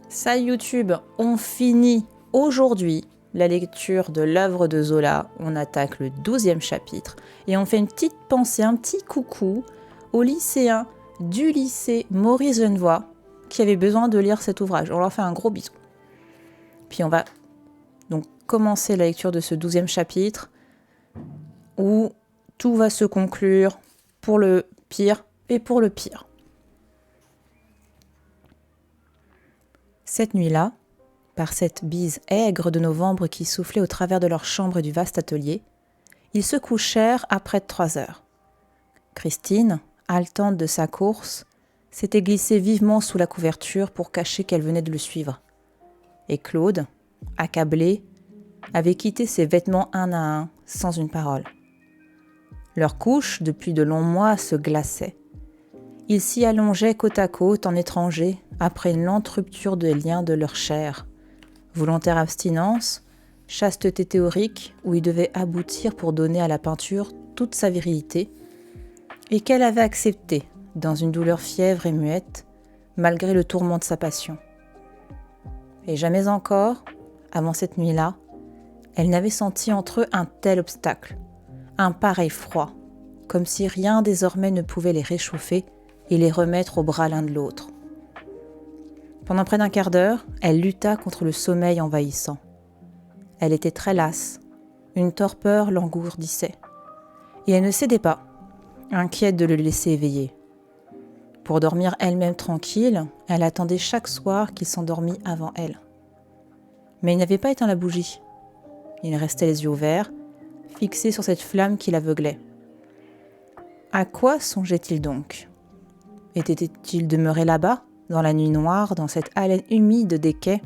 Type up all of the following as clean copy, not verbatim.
Ça YouTube, on finit aujourd'hui la lecture de l'œuvre de Zola. On attaque le 12e chapitre et on fait une petite pensée, un petit coucou aux lycéens du lycée Maurice Genevoix qui avaient besoin de lire cet ouvrage. On leur fait un gros bisou. Puis on va donc commencer la lecture de ce 12e chapitre où tout va se conclure pour le pire et pour le pire. Cette nuit-là, par cette bise aigre de novembre qui soufflait au travers de leur chambre et du vaste atelier, ils se couchèrent à près de 3 heures. Christine, haletante de sa course, s'était glissée vivement sous la couverture pour cacher qu'elle venait de le suivre. Et Claude, accablé, avait quitté ses vêtements un à un, sans une parole. Leur couche, depuis de longs mois, se glaçait. Ils s'y allongeaient côte à côte en étrangers, après une lente rupture des liens de leur chair. Volontaire abstinence, chasteté théorique, où il devait aboutir pour donner à la peinture toute sa virilité, et qu'elle avait accepté, dans une douleur fièvre et muette, malgré le tourment de sa passion. Et jamais encore, avant cette nuit-là, elle n'avait senti entre eux un tel obstacle, un pareil froid, comme si rien désormais ne pouvait les réchauffer et les remettre au bras l'un de l'autre. Pendant près d'un quart d'heure, elle lutta contre le sommeil envahissant. Elle était très lasse, une torpeur l'engourdissait, et elle ne cédait pas, inquiète de le laisser éveiller. Pour dormir elle-même tranquille, elle attendait chaque soir qu'il s'endormît avant elle. Mais il n'avait pas éteint la bougie. Il restait les yeux ouverts, fixé sur cette flamme qui l'aveuglait. À quoi songeait-il donc ? Était-il demeuré là-bas, dans la nuit noire, dans cette haleine humide des quais,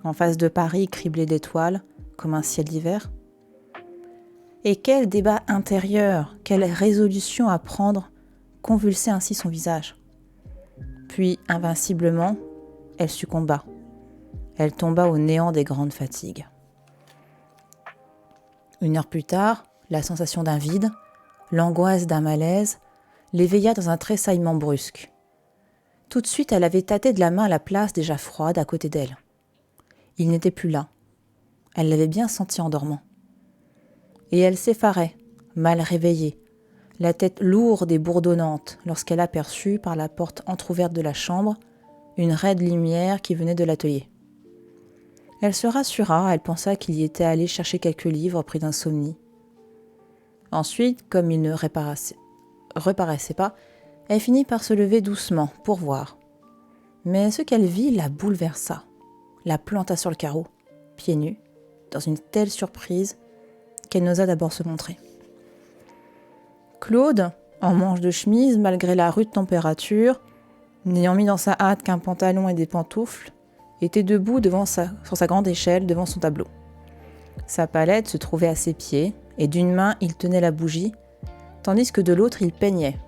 en face de Paris criblé d'étoiles, comme un ciel d'hiver ? Et quel débat intérieur, quelle résolution à prendre convulsait ainsi son visage. Puis, invinciblement, elle succomba. Elle tomba au néant des grandes fatigues. 1 heure plus tard, la sensation d'un vide, l'angoisse d'un malaise, l'éveilla dans un tressaillement brusque. Tout de suite, elle avait tâté de la main la place déjà froide à côté d'elle. Il n'était plus là. Elle l'avait bien senti en dormant. Et elle s'effarait, mal réveillée, la tête lourde et bourdonnante, lorsqu'elle aperçut, par la porte entr'ouverte de la chambre, une raide lumière qui venait de l'atelier. Elle se rassura, elle pensa qu'il y était allé chercher quelques livres pris d'insomnie. Ensuite, comme il ne reparaissait pas, elle finit par se lever doucement pour voir. Mais ce qu'elle vit la bouleversa, la planta sur le carreau, pieds nus, dans une telle surprise qu'elle n'osa d'abord se montrer. Claude, en manche de chemise, malgré la rude température, n'ayant mis dans sa hâte qu'un pantalon et des pantoufles, était debout sur sa grande échelle devant son tableau. Sa palette se trouvait à ses pieds, et d'une main il tenait la bougie, tandis que de l'autre il peignait.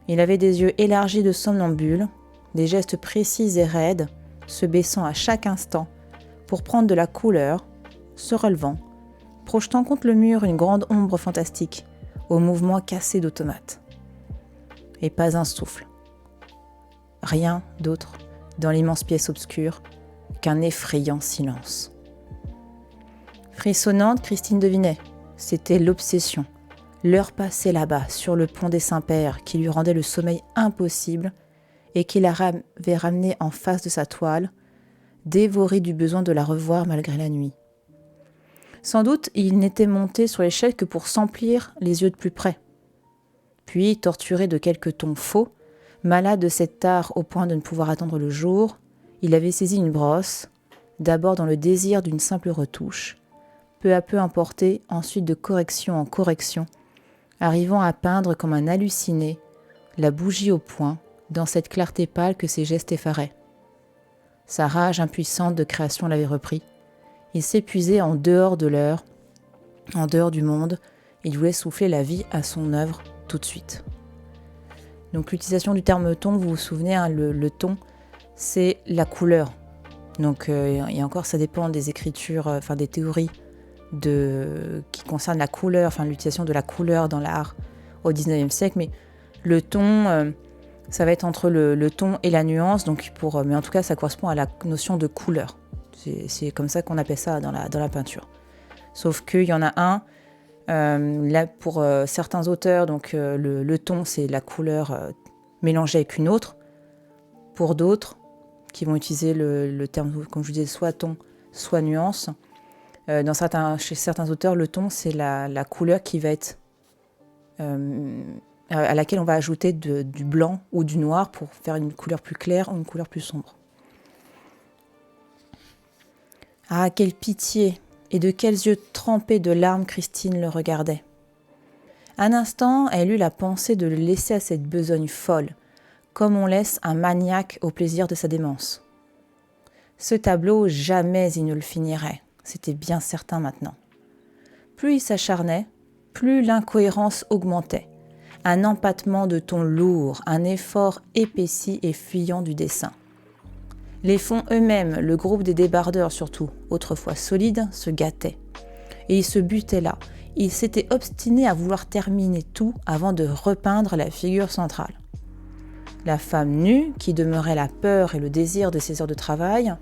Il avait des yeux élargis de somnambule, des gestes précis et raides, se baissant à chaque instant pour prendre de la couleur, se relevant, projetant contre le mur une grande ombre fantastique, au mouvement cassé d'automate. Et pas un souffle. Rien d'autre dans l'immense pièce obscure qu'un effrayant silence. Frissonnante, Christine devinait. C'était l'obsession. L'heure passée là-bas, sur le pont des Saints-Pères, qui lui rendait le sommeil impossible et qui l'avait ramenée en face de sa toile, dévorée du besoin de la revoir malgré la nuit. Sans doute, il n'était monté sur l'échelle que pour s'emplir les yeux de plus près. Puis, torturé de quelques tons faux, malade de cet art au point de ne pouvoir attendre le jour, il avait saisi une brosse, d'abord dans le désir d'une simple retouche, peu à peu emporté ensuite de correction en correction, arrivant à peindre comme un halluciné, la bougie au poing, dans cette clarté pâle que ses gestes effaraient. Sa rage impuissante de création l'avait repris. Il s'épuisait en dehors de l'heure, en dehors du monde. Il voulait souffler la vie à son œuvre tout de suite. Donc l'utilisation du terme ton, vous vous souvenez, le ton, c'est la couleur. Donc et encore, ça dépend des écritures, des théories qui concernent la couleur, l'utilisation de la couleur dans l'art au XIXe siècle. Mais le ton, Ça va être entre le ton et la nuance, mais en tout cas, ça correspond à la notion de couleur. C'est comme ça qu'on appelle ça dans la peinture. Sauf qu'il y en a un, là pour certains auteurs, le ton, c'est la couleur mélangée avec une autre. Pour d'autres, qui vont utiliser le terme, comme je vous disais, soit ton, soit nuance, chez certains auteurs, le ton, c'est la couleur qui va être à laquelle on va ajouter du blanc ou du noir pour faire une couleur plus claire ou une couleur plus sombre. Ah, quelle pitié! Et de quels yeux trempés de larmes Christine le regardait. Un instant, elle eut la pensée de le laisser à cette besogne folle, comme on laisse un maniaque au plaisir de sa démence. Ce tableau, jamais il ne le finirait, c'était bien certain maintenant. Plus il s'acharnait, plus l'incohérence augmentait. Un empattement de ton lourd, un effort épaissi et fuyant du dessin. Les fonds eux-mêmes, le groupe des débardeurs surtout, autrefois solides, se gâtaient. Et ils se butaient là. Ils s'étaient obstinés à vouloir terminer tout avant de repeindre la figure centrale. La femme nue, qui demeurait la peur et le désir de ses heures de travail,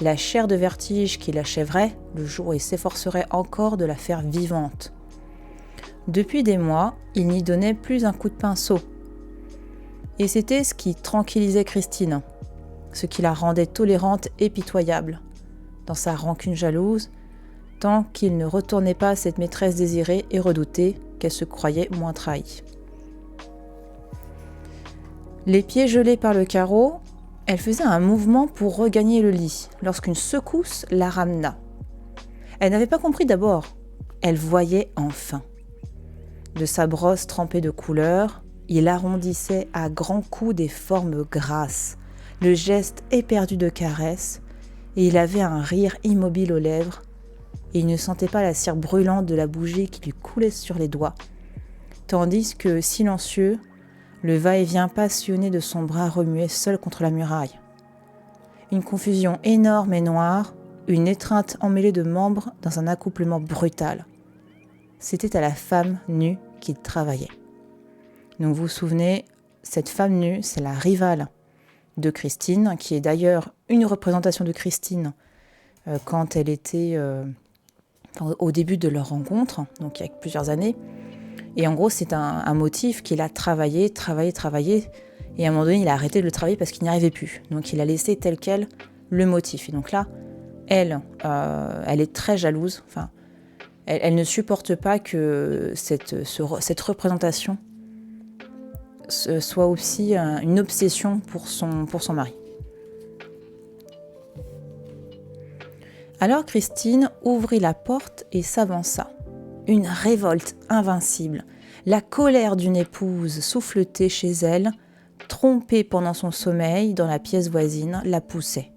la chair de vertige qui l'achèverait le jour où il s'efforcerait encore de la faire vivante. Depuis des mois, il n'y donnait plus un coup de pinceau. Et c'était ce qui tranquillisait Christine, ce qui la rendait tolérante et pitoyable, dans sa rancune jalouse, tant qu'il ne retournait pas à cette maîtresse désirée et redoutée qu'elle se croyait moins trahie. Les pieds gelés par le carreau, elle faisait un mouvement pour regagner le lit, lorsqu'une secousse la ramena. Elle n'avait pas compris d'abord, elle voyait enfin. De sa brosse trempée de couleurs, il arrondissait à grands coups des formes grasses, le geste éperdu de caresse, et il avait un rire immobile aux lèvres, et il ne sentait pas la cire brûlante de la bougie qui lui coulait sur les doigts, tandis que, silencieux, le va-et-vient passionné de son bras remuait seul contre la muraille. Une confusion énorme et noire, une étreinte emmêlée de membres dans un accouplement brutal. C'était à la femme nue qu'il travaillait. Donc vous vous souvenez, cette femme nue, c'est la rivale de Christine, qui est d'ailleurs une représentation de Christine quand elle était au début de leur rencontre, donc il y a plusieurs années. Et en gros, c'est un motif qu'il a travaillé, et à un moment donné, il a arrêté de le travailler parce qu'il n'y arrivait plus. Donc il a laissé tel quel le motif. Et donc là, elle est très jalouse, elle ne supporte pas que cette représentation soit aussi une obsession pour son mari. Alors Christine ouvrit la porte et s'avança. Une révolte invincible, la colère d'une épouse souffletée chez elle, trompée pendant son sommeil dans la pièce voisine, la poussait.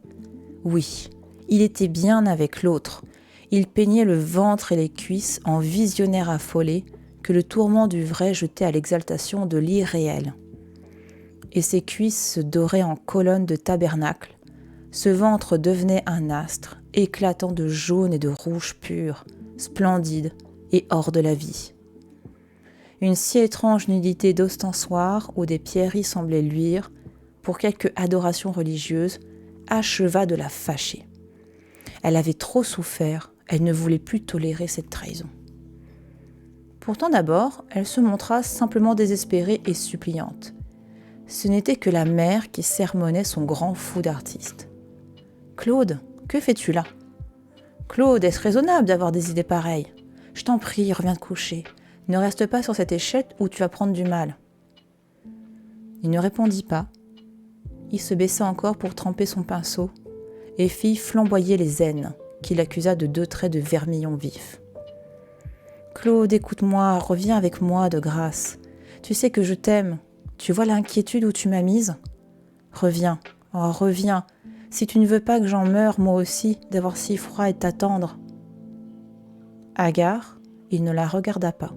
Oui, il était bien avec l'autre. Il peignait le ventre et les cuisses en visionnaire affolé que le tourment du vrai jetait à l'exaltation de l'irréel. Et ses cuisses se doraient en colonnes de tabernacle. Ce ventre devenait un astre, éclatant de jaune et de rouge pur, splendide et hors de la vie. Une si étrange nudité d'ostensoir où des pierreries semblaient luire, pour quelque adoration religieuse, acheva de la fâcher. Elle avait trop souffert, elle ne voulait plus tolérer cette trahison. Pourtant d'abord, elle se montra simplement désespérée et suppliante. Ce n'était que la mère qui sermonnait son grand fou d'artiste. « Claude, que fais-tu là ? Claude, est-ce raisonnable d'avoir des idées pareilles ? Je t'en prie, reviens te coucher. Ne reste pas sur cette échelle où tu vas prendre du mal. » Il ne répondit pas. Il se baissa encore pour tremper son pinceau et fit flamboyer les aines qu'il accusa de 2 traits de vermillon vif. « Claude, écoute-moi, reviens avec moi de grâce. Tu sais que je t'aime. Tu vois l'inquiétude où tu m'as mise ? Reviens, oh reviens, si tu ne veux pas que j'en meure moi aussi d'avoir si froid et de t'attendre. » Hagard, il ne la regarda pas.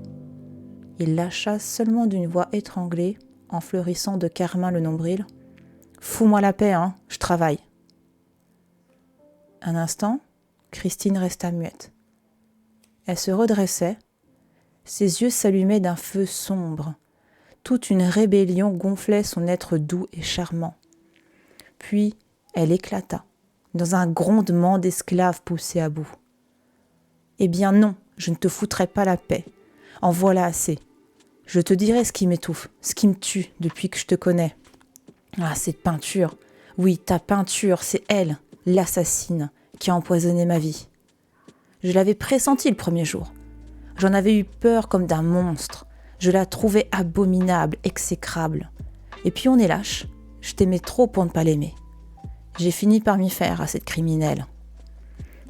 Il lâcha seulement d'une voix étranglée, en fleurissant de carmin le nombril. « Fous-moi la paix, hein, je travaille. » Un instant, Christine resta muette. Elle se redressait, ses yeux s'allumaient d'un feu sombre. Toute une rébellion gonflait son être doux et charmant. Puis, elle éclata, dans un grondement d'esclaves poussés à bout. « Eh bien non, je ne te foutrai pas la paix. En voilà assez. Je te dirai ce qui m'étouffe, ce qui me tue depuis que je te connais. Ah, cette peinture. Oui, ta peinture, c'est elle, l'assassine, qui a empoisonné ma vie. Je l'avais pressenti le premier jour. J'en avais eu peur comme d'un monstre. Je la trouvais abominable, exécrable. Et puis on est lâche. Je t'aimais trop pour ne pas l'aimer. J'ai fini par m'y faire à cette criminelle.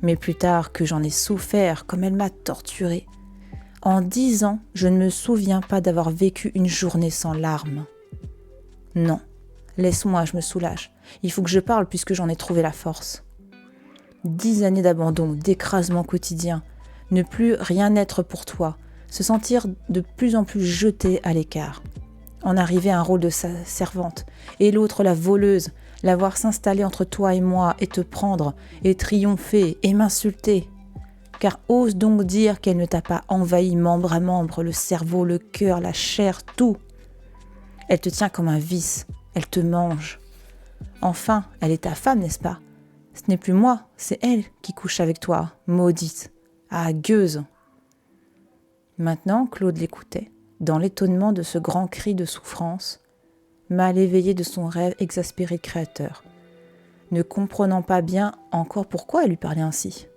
Mais plus tard que j'en ai souffert, comme elle m'a torturée. En 10 ans, je ne me souviens pas d'avoir vécu une journée sans larmes. Non, laisse-moi, je me soulage. Il faut que je parle puisque j'en ai trouvé la force. 10 années d'abandon, d'écrasement quotidien, ne plus rien être pour toi, se sentir de plus en plus jeté à l'écart. En arriver à un rôle de servante, et l'autre la voleuse, la voir s'installer entre toi et moi, et te prendre, et triompher, et m'insulter. Car ose donc dire qu'elle ne t'a pas envahi membre à membre, le cerveau, le cœur, la chair, tout. Elle te tient comme un vice, elle te mange. Enfin, elle est ta femme, n'est-ce pas ? Ce n'est plus moi, c'est elle qui couche avec toi, maudite. Ah, gueuse ! Maintenant, Claude l'écoutait, dans l'étonnement de ce grand cri de souffrance, mal éveillé de son rêve exaspéré de créateur, ne comprenant pas bien encore pourquoi elle lui parlait ainsi.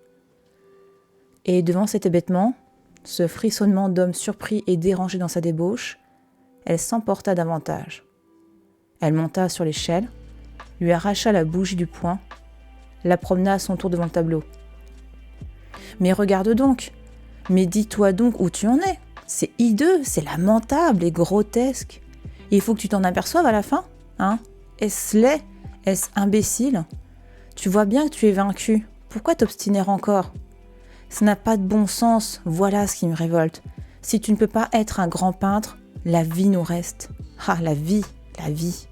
Et devant cet hébétement, ce frissonnement d'homme surpris et dérangé dans sa débauche, elle s'emporta davantage. Elle monta sur l'échelle, lui arracha la bougie du poing, la promena à son tour devant le tableau. « Mais regarde donc, mais dis-toi donc où tu en es. C'est hideux, c'est lamentable et grotesque. Il faut que tu t'en aperçoives à la fin, hein ? Est-ce laid ? Est-ce imbécile ? Tu vois bien que tu es vaincu. Pourquoi t'obstiner encore ? Ça n'a pas de bon sens, voilà ce qui me révolte. Si tu ne peux pas être un grand peintre, la vie nous reste. Ah, la vie, la vie. »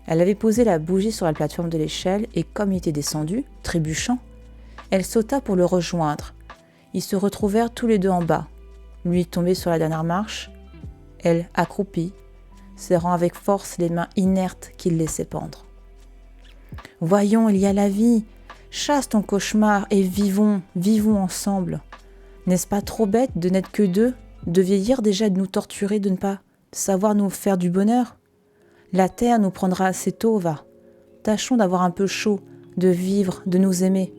Elle avait posé la bougie sur la plateforme de l'échelle et comme il était descendu, trébuchant, elle sauta pour le rejoindre. Ils se retrouvèrent tous les deux en bas. Lui tombé sur la dernière marche, elle accroupie, serrant avec force les mains inertes qu'il laissait pendre. « Voyons, il y a la vie. Chasse ton cauchemar et vivons, vivons ensemble. N'est-ce pas trop bête de n'être que deux, de vieillir déjà, de nous torturer, de ne pas savoir nous faire du bonheur ? La terre nous prendra assez tôt, va. Tâchons d'avoir un peu chaud, de vivre, de nous aimer.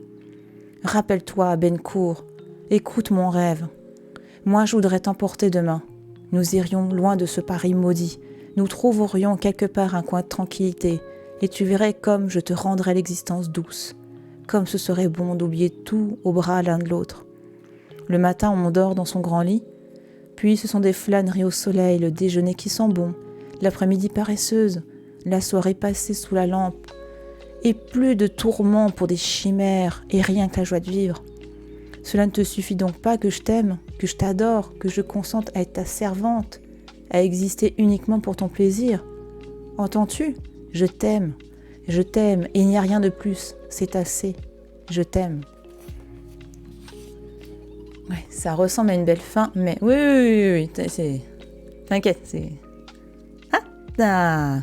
Rappelle-toi, Bencourt, écoute mon rêve. Moi, je voudrais t'emporter demain. Nous irions loin de ce Paris maudit. Nous trouverions quelque part un coin de tranquillité, et tu verrais comme je te rendrais l'existence douce. Comme ce serait bon d'oublier tout au bras l'un de l'autre. Le matin, on dort dans son grand lit, puis ce sont des flâneries au soleil, le déjeuner qui sent bon, l'après-midi paresseuse, la soirée passée sous la lampe, et plus de tourments pour des chimères, et rien que la joie de vivre. Cela ne te suffit donc pas que je t'aime, que je t'adore, que je consente à être ta servante, à exister uniquement pour ton plaisir. Entends-tu ? Je t'aime, et il n'y a rien de plus, c'est assez, je t'aime. Ouais, ça ressemble à une belle fin, mais oui, c'est... T'inquiète, c'est... Voilà,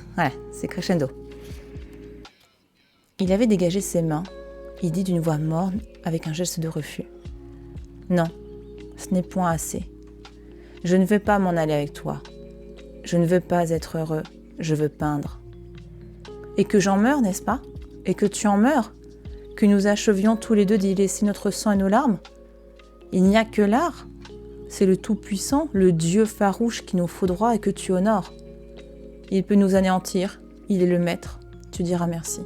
c'est crescendo. Il avait dégagé ses mains, il dit d'une voix morne, avec un geste de refus. Non, ce n'est point assez. Je ne veux pas m'en aller avec toi. Je ne veux pas être heureux, je veux peindre. Et que j'en meure, n'est-ce pas ? Et que tu en meurs ? Que nous achevions tous les deux d'y laisser notre sang et nos larmes ? Il n'y a que l'art. C'est le Tout-Puissant, le Dieu farouche qui nous foudroie et que tu honores. Il peut nous anéantir, il est le maître, tu diras merci.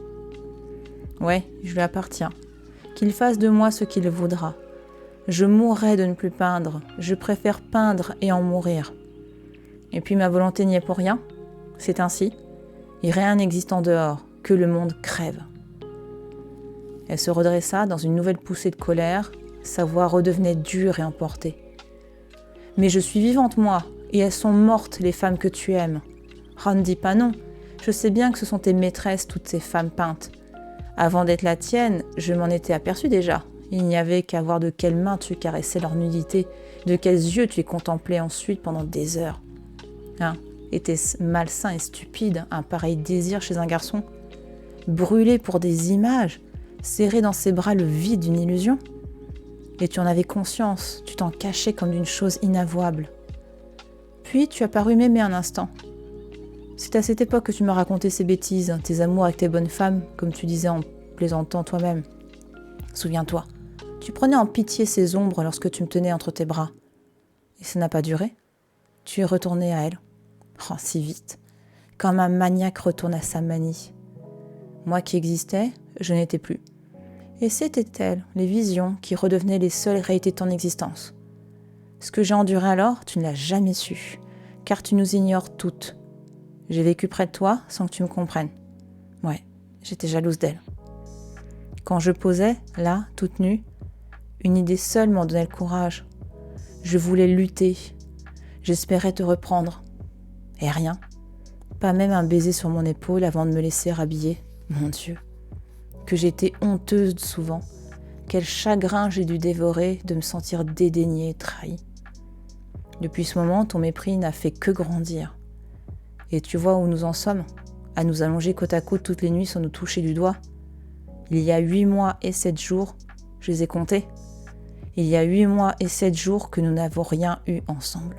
Ouais, je lui appartiens. Qu'il fasse de moi ce qu'il voudra. Je mourrai de ne plus peindre, je préfère peindre et en mourir. Et puis ma volonté n'y est pour rien, c'est ainsi. Et rien n'existe en dehors, que le monde crève. Elle se redressa dans une nouvelle poussée de colère, sa voix redevenait dure et emportée. Mais je suis vivante, moi, et elles sont mortes, les femmes que tu aimes. Oh, ne dis pas non, je sais bien que ce sont tes maîtresses, toutes ces femmes peintes. Avant d'être la tienne, je m'en étais aperçue déjà. Il n'y avait qu'à voir de quelles mains tu caressais leur nudité, de quels yeux tu les contemplais ensuite pendant des heures. Hein, Était-ce malsain et stupide, un pareil désir chez un garçon? Brûler pour des images, serrer dans ses bras le vide d'une illusion? Et tu en avais conscience, tu t'en cachais comme d'une chose inavouable. Puis tu as paru m'aimer un instant. C'est à cette époque que tu m'as raconté ces bêtises, tes amours avec tes bonnes femmes, comme tu disais en plaisantant toi-même. Souviens-toi, tu prenais en pitié ces ombres lorsque tu me tenais entre tes bras. Et ça n'a pas duré. Tu es retourné à elle. Oh, si vite. Comme un maniaque retourne à sa manie. Moi qui existais, je n'étais plus. Et c'était elles, les visions, qui redevenaient les seules réalités de ton existence. Ce que j'ai enduré alors, tu ne l'as jamais su, car tu nous ignores toutes. J'ai vécu près de toi sans que tu me comprennes. Ouais, j'étais jalouse d'elle. Quand je posais, là, toute nue, une idée seule m'en donnait le courage. Je voulais lutter. J'espérais te reprendre. Et rien. Pas même un baiser sur mon épaule avant de me laisser habiller. Mon Dieu. Que j'étais honteuse souvent. Quel chagrin j'ai dû dévorer de me sentir dédaignée et trahie. Depuis ce moment, ton mépris n'a fait que grandir. Et tu vois où nous en sommes, à nous allonger côte à côte toutes les nuits sans nous toucher du doigt. Il y a 8 mois et 7 jours, je les ai comptés. Il y a 8 mois et 7 jours que nous n'avons rien eu ensemble.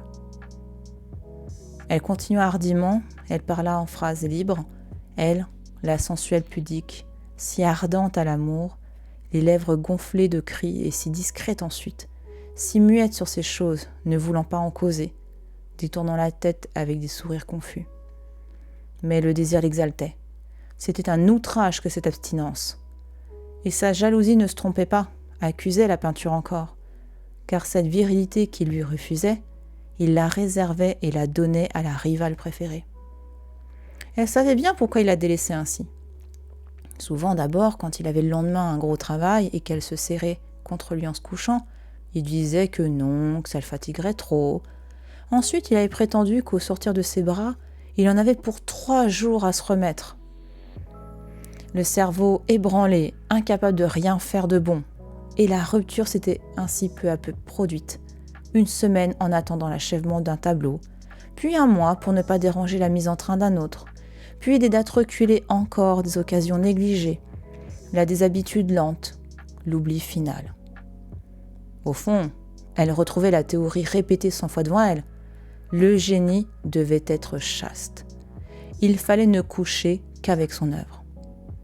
Elle continua hardiment, elle parla en phrases libres. Elle, la sensuelle pudique, si ardente à l'amour, les lèvres gonflées de cris et si discrète ensuite, si muette sur ces choses, ne voulant pas en causer, détournant la tête avec des sourires confus. Mais le désir l'exaltait. C'était un outrage que cette abstinence. Et sa jalousie ne se trompait pas, accusait la peinture encore, car cette virilité qu'il lui refusait, il la réservait et la donnait à la rivale préférée. Elle savait bien pourquoi il la délaissait ainsi. Souvent d'abord, quand il avait le lendemain un gros travail et qu'elle se serrait contre lui en se couchant, il disait que non, que ça le fatiguerait trop. Ensuite, il avait prétendu qu'au sortir de ses bras, il en avait pour 3 jours à se remettre. Le cerveau ébranlé, incapable de rien faire de bon. Et la rupture s'était ainsi peu à peu produite. 1 semaine en attendant l'achèvement d'un tableau, puis 1 mois pour ne pas déranger la mise en train d'un autre, puis des dates reculées encore, des occasions négligées, la déshabitude lente, l'oubli final. Au fond, elle retrouvait la théorie répétée 100 fois devant elle. Le génie devait être chaste. Il fallait ne coucher qu'avec son œuvre.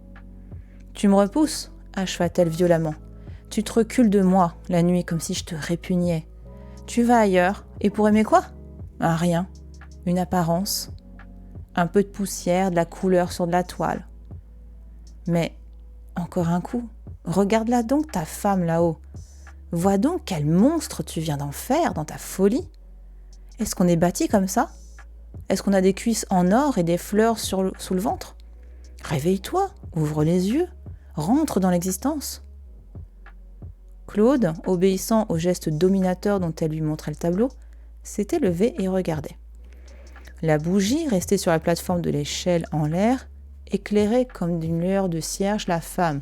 « Tu me repousses » acheva-t-elle violemment. « Tu te recules de moi, la nuit, comme si je te répugnais. Tu vas ailleurs, et pour aimer quoi ? Un rien, une apparence, un peu de poussière, de la couleur sur de la toile. Mais, encore un coup, regarde-la donc ta femme là-haut. Vois donc quel monstre tu viens d'en faire dans ta folie. Est-ce qu'on est bâti comme ça ? Est-ce qu'on a des cuisses en or et des fleurs sous le ventre ? Réveille-toi, ouvre les yeux, rentre dans l'existence. » Claude, obéissant au geste dominateur dont elle lui montrait le tableau, s'était levé et regardait. La bougie, restée sur la plateforme de l'échelle en l'air, éclairait comme d'une lueur de cierge la femme,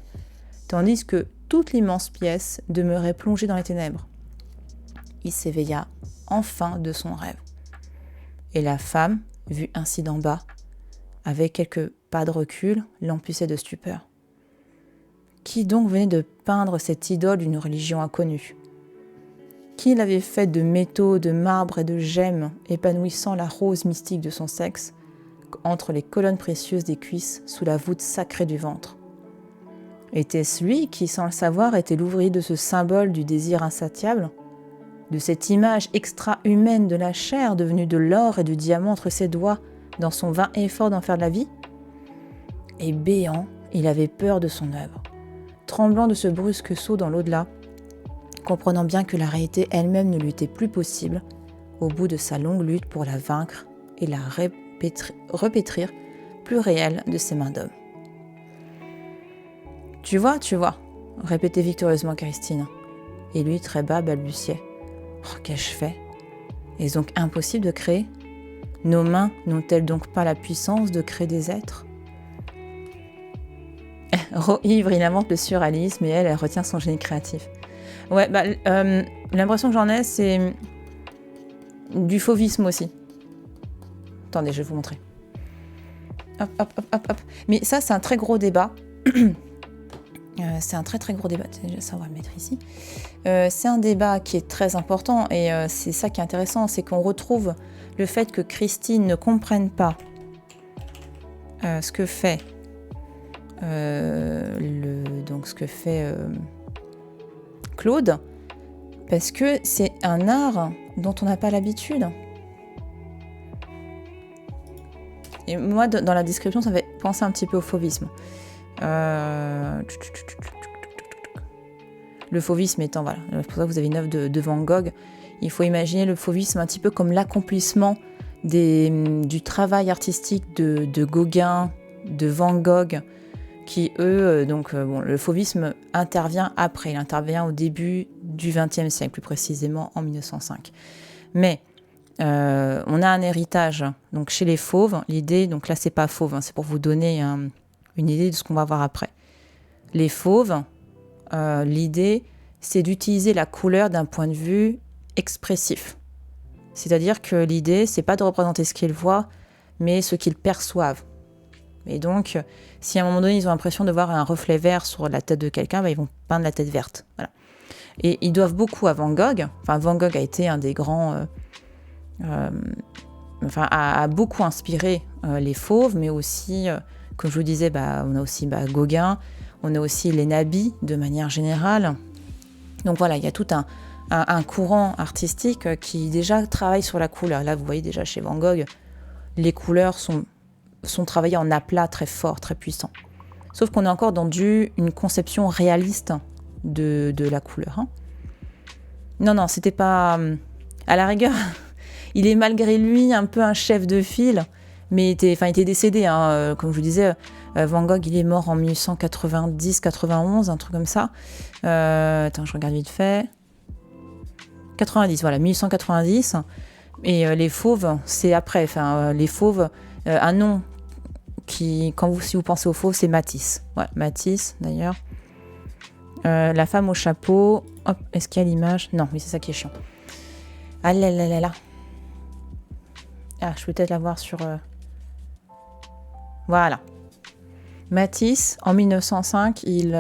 tandis que toute l'immense pièce demeurait plongée dans les ténèbres. Il s'éveilla enfin de son rêve. Et la femme, vue ainsi d'en bas, avec quelques pas de recul, l'emplissait de stupeur. Qui donc venait de peindre cette idole d'une religion inconnue ? Qui l'avait faite de métaux, de marbre et de gemmes, épanouissant la rose mystique de son sexe, entre les colonnes précieuses des cuisses, sous la voûte sacrée du ventre ? Était-ce lui qui, sans le savoir, était l'ouvrier de ce symbole du désir insatiable, de cette image extra-humaine de la chair devenue de l'or et du diamant entre ses doigts dans son vain effort d'en faire de la vie ? Et béant, il avait peur de son œuvre, tremblant de ce brusque saut dans l'au-delà, comprenant bien que la réalité elle-même ne lui était plus possible au bout de sa longue lutte pour la vaincre et la repétrir plus réelle de ses mains d'homme. « Tu vois, répétait victorieusement Christine. Et lui, très bas, balbutiait. « Oh, qu'ai-je fait ? Est-ce donc impossible de créer ? Nos mains n'ont-elles donc pas la puissance de créer des êtres ?» Ivre, il invente le surréalisme et elle retient son génie créatif. Ouais, l'impression que j'en ai, c'est du fauvisme aussi. Attendez, je vais vous montrer. Hop, hop, hop, hop, hop. Mais ça, c'est un très gros débat. C'est un très très gros débat. Ça, on va le mettre ici. C'est un débat qui est très important et c'est ça qui est intéressant, c'est qu'on retrouve le fait que Christine ne comprenne pas ce que fait Claude, parce que c'est un art dont on n'a pas l'habitude. Et moi, dans la description, ça fait penser un petit peu au fauvisme. Le fauvisme étant, voilà, c'est pour ça que vous avez une œuvre de Van Gogh. Il faut imaginer le fauvisme un petit peu comme l'accomplissement du travail artistique de Gauguin, de Van Gogh, qui eux, le fauvisme intervient après, il intervient au début du XXe siècle, plus précisément en 1905. Mais on a un héritage, donc chez les fauves, l'idée, donc là c'est pas fauve, c'est pour vous donner une idée de ce qu'on va voir après. Les fauves, l'idée, c'est d'utiliser la couleur d'un point de vue expressif. C'est-à-dire que l'idée, c'est pas de représenter ce qu'ils voient, mais ce qu'ils perçoivent. Et donc, si à un moment donné, ils ont l'impression de voir un reflet vert sur la tête de quelqu'un, ils vont peindre la tête verte. Voilà. Et ils doivent beaucoup à Van Gogh. Enfin, Van Gogh a été un des grands... a beaucoup inspiré les fauves, mais aussi, comme je vous disais, on a aussi Gauguin, on a aussi les nabis de manière générale. Donc voilà, il y a tout un courant artistique qui déjà travaille sur la couleur. Là, vous voyez déjà chez Van Gogh, les couleurs sont travaillées en aplat très fort, très puissant. Sauf qu'on est encore dans une conception réaliste de la couleur. Hein. Non, c'était pas... À la rigueur, il est malgré lui un peu un chef de file, mais il était décédé. Hein, comme je vous disais, Van Gogh, il est mort en 1890-91, un truc comme ça. Attends, je regarde vite fait. 90, voilà, 1890. Et les fauves, c'est après. Les fauves, un nom qui, si vous pensez aux fauves, c'est Matisse. Ouais, Matisse, d'ailleurs. La femme au chapeau. Hop, est-ce qu'il y a l'image ? Non, mais c'est ça qui est chiant. Ah là là là là. Ah, je peux peut-être la voir sur... Voilà. Matisse, en 1905, il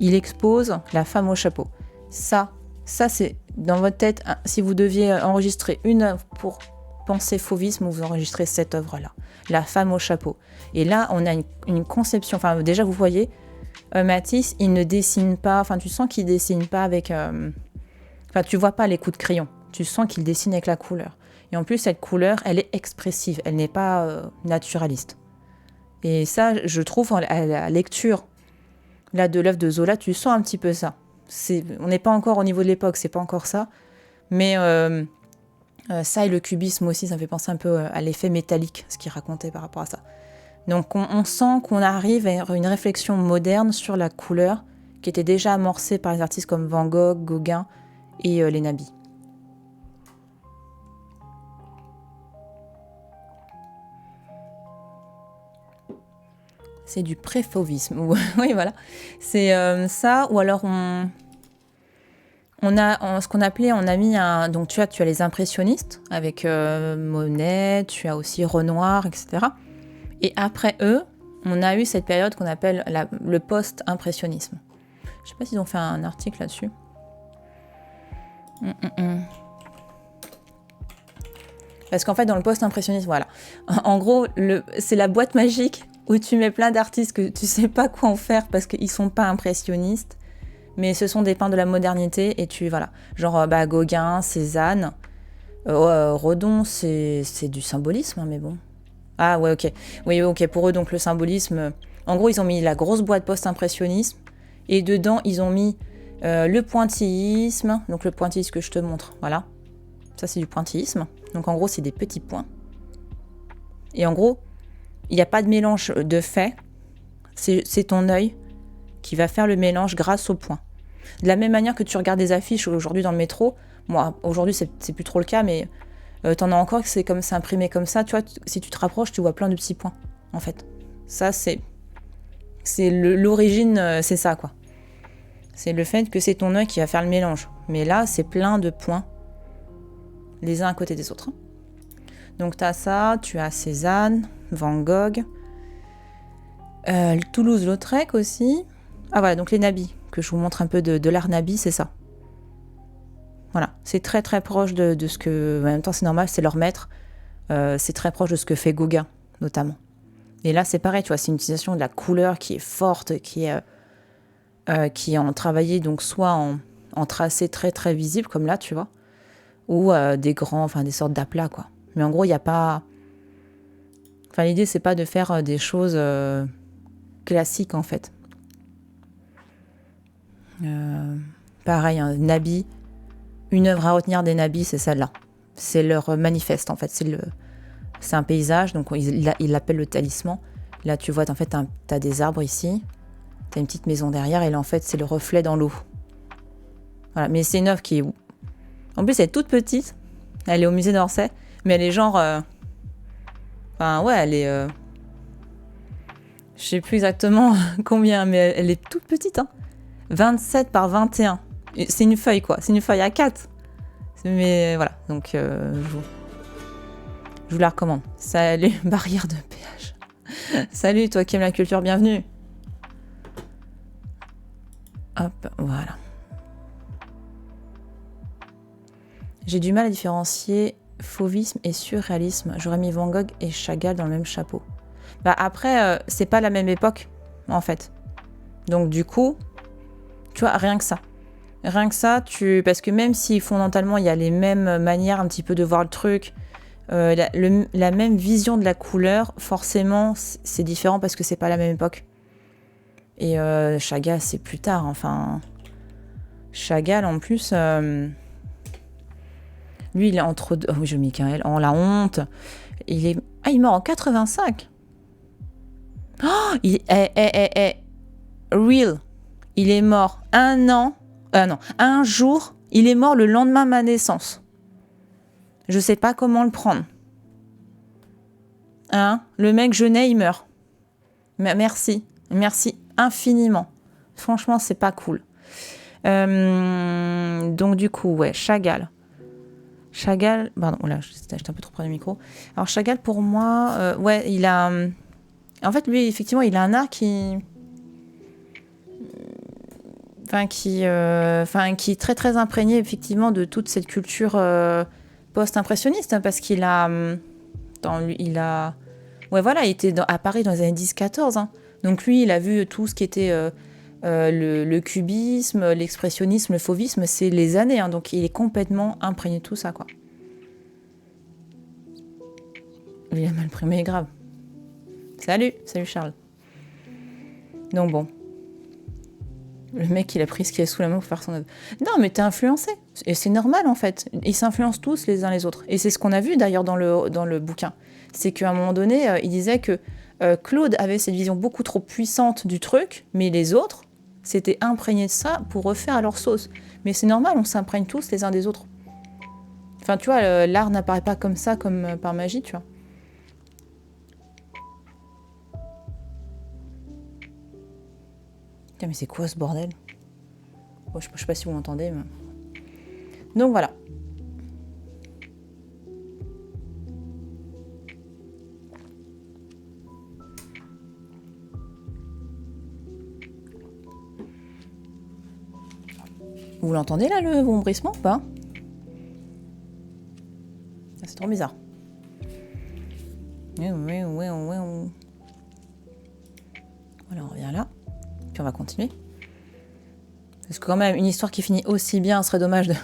expose La femme au chapeau. Ça c'est dans votre tête, si vous deviez enregistrer une œuvre pour penser fauvisme, vous enregistrez cette œuvre-là, La femme au chapeau. Et là, on a une conception, enfin déjà vous voyez, Matisse, il ne dessine pas, enfin tu sens qu'il dessine pas avec... Enfin tu vois pas les coups de crayon, tu sens qu'il dessine avec la couleur. Et en plus, cette couleur, elle est expressive, elle n'est pas naturaliste. Et ça, je trouve, à la lecture là, de l'œuvre de Zola, tu sens un petit peu ça. On n'est pas encore au niveau de l'époque, c'est pas encore ça. Mais ça et le cubisme aussi, ça me fait penser un peu à l'effet métallique, ce qu'il racontait par rapport à ça. Donc on sent qu'on arrive à une réflexion moderne sur la couleur qui était déjà amorcée par les artistes comme Van Gogh, Gauguin et les nabis. C'est du pré-fauvisme. Oui, voilà. C'est ça, ou alors on a ce qu'on appelait, on a mis donc tu as les impressionnistes avec Monet, tu as aussi Renoir, etc. Et après eux, on a eu cette période qu'on appelle le post-impressionnisme. Je ne sais pas s'ils ont fait un article là-dessus. Parce qu'en fait, dans le post-impressionnisme, voilà. En gros, c'est la boîte magique où tu mets plein d'artistes que tu sais pas quoi en faire parce qu'ils sont pas impressionnistes, mais ce sont des peintres de la modernité et voilà. Genre Gauguin, Cézanne, Redon, c'est du symbolisme, hein, mais bon. Ah ouais, ok. Oui, ok, pour eux, donc le symbolisme... En gros, ils ont mis la grosse boîte post-impressionnisme et dedans, ils ont mis le pointillisme, donc le pointillisme que je te montre, voilà. Ça, c'est du pointillisme. Donc en gros, c'est des petits points. Et en gros, il n'y a pas de mélange de faits. C'est ton œil qui va faire le mélange grâce aux points. De la même manière que tu regardes des affiches aujourd'hui dans le métro, moi, aujourd'hui, c'est plus trop le cas, mais t'en as encore que c'est imprimé comme ça. Tu vois, si tu te rapproches, tu vois plein de petits points, en fait. Ça, c'est l'origine, c'est ça, quoi. C'est le fait que c'est ton œil qui va faire le mélange. Mais là, c'est plein de points, les uns à côté des autres. Donc tu as ça, tu as Cézanne, Van Gogh, Toulouse-Lautrec aussi. Ah voilà, donc les nabis, que je vous montre un peu de l'art nabi, c'est ça. Voilà, c'est très très proche de ce que... En même temps, c'est normal, c'est leur maître. C'est très proche de ce que fait Gauguin, notamment. Et là, c'est pareil, tu vois, c'est une utilisation de la couleur qui est forte, qui est en travaillé, donc soit en tracé très très visible, comme là, tu vois, ou des sortes d'aplats, quoi. Mais en gros, il n'y a pas... Enfin, l'idée, c'est pas de faire des choses classiques, en fait. Pareil, un nabi, une œuvre à retenir des nabis, c'est celle-là. C'est leur manifeste, en fait. C'est un paysage, donc il l'appelle le talisman. Là, tu vois, en fait, t'as des arbres ici, t'as une petite maison derrière, et là, en fait, c'est le reflet dans l'eau. Voilà, mais c'est une œuvre qui est... En plus, elle est toute petite. Elle est au musée d'Orsay, mais elle est genre... Enfin, ouais, elle est... Je sais plus exactement combien, mais elle est toute petite, hein. 27 par 21. C'est une feuille, quoi. C'est une feuille A4. Mais voilà, donc je vous la recommande. Salut, barrière de péage. Salut, toi qui aimes la culture, bienvenue. Hop, voilà. J'ai du mal à différencier fauvisme et surréalisme. J'aurais mis Van Gogh et Chagall dans le même chapeau. Bah après, c'est pas la même époque, en fait. Donc du coup, tu vois, rien que ça. Rien que ça, parce que même si fondamentalement il y a les mêmes manières un petit peu de voir le truc, la même vision de la couleur, forcément c'est différent parce que c'est pas la même époque. Et Chagall c'est plus tard, enfin... Chagall en plus... lui il est entre deux... Oh oui, je Michael, oh la honte. Il est mort en 85. Oh, real. Il est mort un jour, il est mort le lendemain de ma naissance. Je sais pas comment le prendre. Hein? Le mec, je nais, il meurt. Merci infiniment. Franchement, c'est pas cool. Donc du coup, ouais, Chagall, pardon, là, j'étais un peu trop près du micro. Alors Chagall, pour moi, ouais, il a... En fait, lui, effectivement, il a un art qui est très très imprégné effectivement de toute cette culture post-impressionniste, hein, parce qu'il a, ouais voilà, il était à Paris dans les années 10-14, hein. Donc lui, il a vu tout ce qui était le cubisme, l'expressionnisme, le fauvisme, c'est les années, hein, donc il est complètement imprégné de tout ça, quoi. Il a mal pris, mais grave. Salut Charles. Donc bon. Le mec, il a pris ce qu'il y a sous la main pour faire son œuvre. Non, mais t'es influencé. Et c'est normal, en fait. Ils s'influencent tous les uns les autres. Et c'est ce qu'on a vu, d'ailleurs, dans le bouquin. C'est qu'à un moment donné, il disait que Claude avait cette vision beaucoup trop puissante du truc, mais les autres s'étaient imprégnés de ça pour refaire à leur sauce. Mais c'est normal, on s'imprègne tous les uns des autres. Enfin, tu vois, l'art n'apparaît pas comme ça, comme par magie, tu vois. Putain, mais c'est quoi ce bordel? Bon, je sais pas si vous m'entendez, mais... Donc voilà. Vous l'entendez là, le vombrissement ou pas? C'est trop bizarre. Voilà, on revient là. Puis on va continuer. Parce que quand même, une histoire qui finit aussi bien, ce serait dommage de...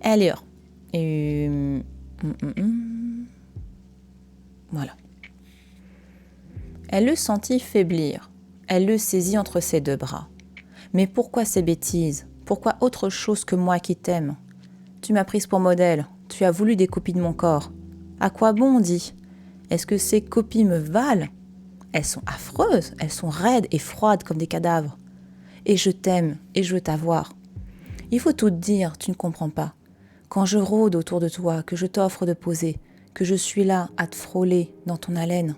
Allez, voilà. Elle le sentit faiblir. Elle le saisit entre ses deux bras. Mais pourquoi ces bêtises? Pourquoi autre chose que moi qui t'aime? Tu m'as prise pour modèle. Tu as voulu des copies de mon corps. À quoi bon, dis? Est-ce que ces copies me valent? Elles sont affreuses. Elles sont raides et froides comme des cadavres. Et je t'aime, et je veux t'avoir. Il faut tout te dire, tu ne comprends pas. Quand je rôde autour de toi, que je t'offre de poser, que je suis là à te frôler dans ton haleine,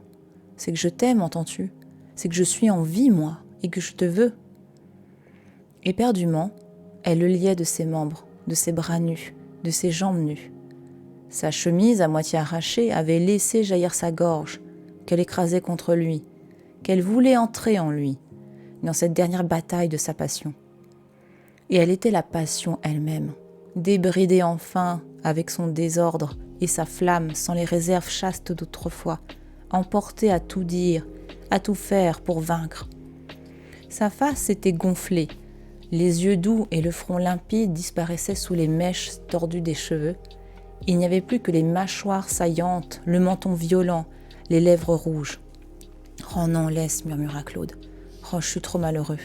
c'est que je t'aime, entends-tu? C'est que je suis en vie, moi, et que je te veux. Éperdument, elle le liait de ses membres, de ses bras nus, de ses jambes nues. Sa chemise, à moitié arrachée, avait laissé jaillir sa gorge, qu'elle écrasait contre lui, qu'elle voulait entrer en lui, dans cette dernière bataille de sa passion. Et elle était la passion elle-même, débridée enfin avec son désordre et sa flamme sans les réserves chastes d'autrefois, emportée à tout dire, à tout faire pour vaincre. Sa face s'était gonflée, les yeux doux et le front limpide disparaissaient sous les mèches tordues des cheveux. Il n'y avait plus que les mâchoires saillantes, le menton violent, les lèvres rouges. « Oh non, laisse, murmura Claude. Oh, je suis trop malheureux. »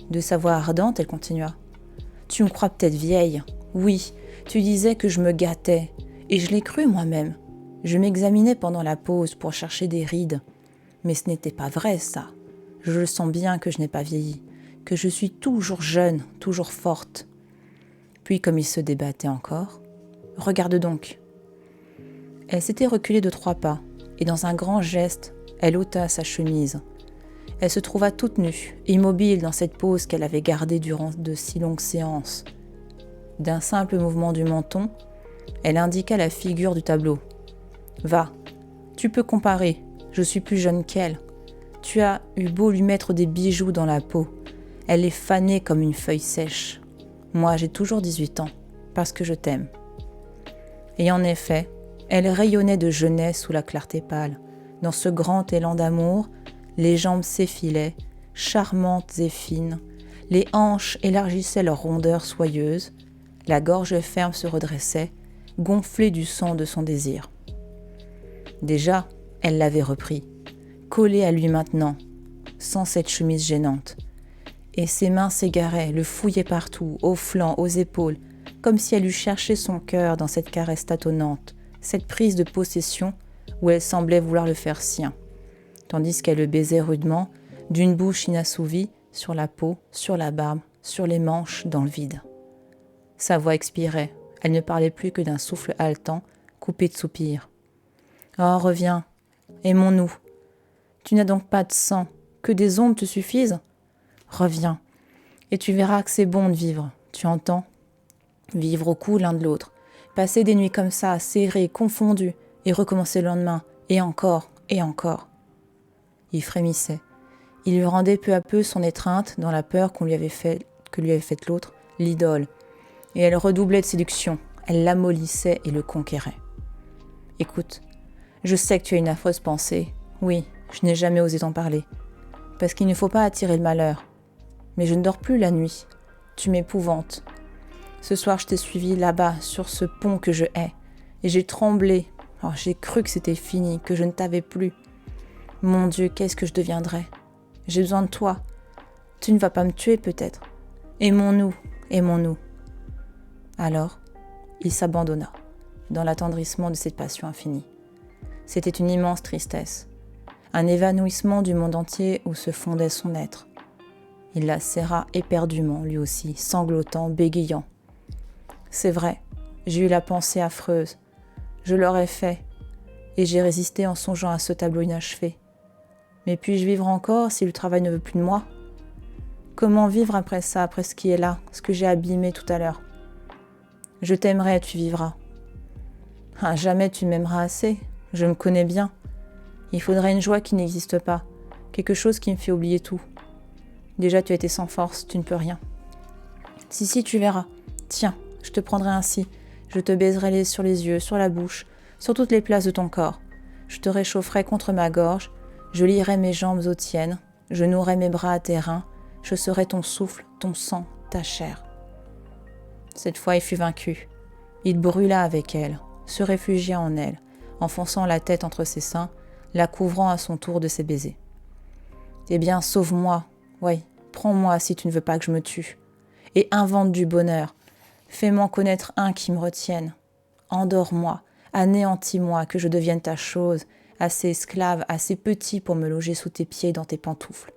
De sa voix ardente, elle continua. « Tu me crois peut-être vieille. Oui, tu disais que je me gâtais, et je l'ai cru moi-même. Je m'examinais pendant la pause pour chercher des rides. Mais ce n'était pas vrai, ça. Je le sens bien que je n'ai pas vieilli, que je suis toujours jeune, toujours forte. » Puis, comme il se débattait encore, « Regarde donc. » Elle s'était reculée de 3 pas, et dans un grand geste, elle ôta sa chemise. Elle se trouva toute nue, immobile dans cette pose qu'elle avait gardée durant de si longues séances. D'un simple mouvement du menton, elle indiqua la figure du tableau. « Va, tu peux comparer, je suis plus jeune qu'elle. Tu as eu beau lui mettre des bijoux dans la peau, elle est fanée comme une feuille sèche. Moi, j'ai toujours 18 ans, parce que je t'aime. » Et en effet, elle rayonnait de jeunesse sous la clarté pâle. Dans ce grand élan d'amour, les jambes s'effilaient, charmantes et fines, les hanches élargissaient leur rondeur soyeuse, la gorge ferme se redressait, gonflée du sang de son désir. Déjà, elle l'avait repris, collé à lui maintenant, sans cette chemise gênante. Et ses mains s'égaraient, le fouillaient partout, aux flancs, aux épaules, comme si elle eût cherché son cœur dans cette caresse tâtonnante, cette prise de possession où elle semblait vouloir le faire sien, tandis qu'elle le baisait rudement, d'une bouche inassouvie, sur la peau, sur la barbe, sur les manches, dans le vide. Sa voix expirait, elle ne parlait plus que d'un souffle haletant, coupé de soupirs. « Oh, reviens, aimons-nous. Tu n'as donc pas de sang, que des ombres te suffisent ? Reviens, et tu verras que c'est bon de vivre, tu entends ? Vivre au cou l'un de l'autre, passer des nuits comme ça, serrés, confondus, et recommencer le lendemain, et encore, et encore. » Il frémissait. Il lui rendait peu à peu son étreinte dans la peur que lui avait faite l'autre, l'idole. Et elle redoublait de séduction, elle l'amollissait et le conquérait. « Écoute, je sais que tu as une affreuse pensée. Oui, je n'ai jamais osé t'en parler. Parce qu'il ne faut pas attirer le malheur. Mais je ne dors plus la nuit. Tu m'épouvantes. Ce soir, je t'ai suivi là-bas, sur ce pont que je hais. Et j'ai tremblé. Oh, j'ai cru que c'était fini, que je ne t'avais plus. Mon Dieu, qu'est-ce que je deviendrais ? J'ai besoin de toi. Tu ne vas pas me tuer peut-être. Aimons-nous, aimons-nous. » Alors, il s'abandonna, dans l'attendrissement de cette passion infinie. C'était une immense tristesse, un évanouissement du monde entier où se fondait son être. Il la serra éperdument, lui aussi, sanglotant, bégayant. « C'est vrai, j'ai eu la pensée affreuse. Je l'aurais fait, et j'ai résisté en songeant à ce tableau inachevé. Mais puis-je vivre encore si le travail ne veut plus de moi ? Comment vivre après ça, après ce qui est là, ce que j'ai abîmé tout à l'heure ? Je t'aimerai, tu vivras. Ah, jamais tu m'aimeras assez, je me connais bien. Il faudrait une joie qui n'existe pas, quelque chose qui me fait oublier tout. Déjà tu as été sans force, tu ne peux rien. Si, tu verras. Tiens, je te prendrai ainsi, je te baiserai sur les yeux, sur la bouche, sur toutes les places de ton corps. Je te réchaufferai contre ma gorge, je lierai mes jambes aux tiennes, je nouerai mes bras à tes reins, je serai ton souffle, ton sang, ta chair. » Cette fois, il fut vaincu. Il brûla avec elle, se réfugia en elle, enfonçant la tête entre ses seins, la couvrant à son tour de ses baisers. « Eh bien, sauve-moi, oui, prends-moi si tu ne veux pas que je me tue. Et invente du bonheur. Fais-moi connaître un qui me retienne. Endors-moi, anéantis-moi, que je devienne ta chose, assez esclave, assez petit pour me loger sous tes pieds dans tes pantoufles.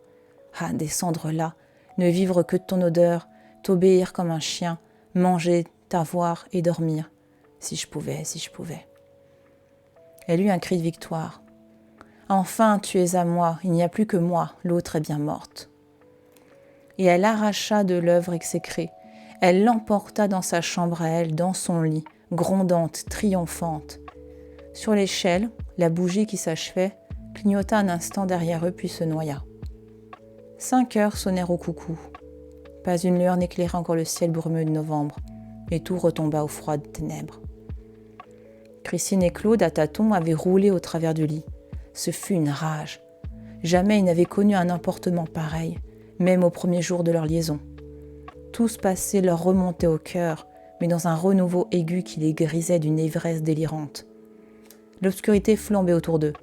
Ah, descendre là, ne vivre que de ton odeur, t'obéir comme un chien, manger, t'avoir et dormir. Si je pouvais, si je pouvais. » Elle eut un cri de victoire. « Enfin, tu es à moi, il n'y a plus que moi, l'autre est bien morte. » Et elle arracha de l'œuvre exécrée. Elle l'emporta dans sa chambre à elle, dans son lit, grondante, triomphante. Sur l'échelle, la bougie qui s'achevait clignota un instant derrière eux puis se noya. 5 heures sonnèrent au coucou. Pas une lueur n'éclairait encore le ciel brumeux de novembre, et tout retomba aux froides ténèbres. Christine et Claude, à tâtons, avaient roulé au travers du lit. Ce fut une rage. Jamais ils n'avaient connu un emportement pareil, même au premier jour de leur liaison. Tout ce passé leur remontait au cœur, mais dans un renouveau aigu qui les grisait d'une ivresse délirante. L'obscurité flambait autour d'eux.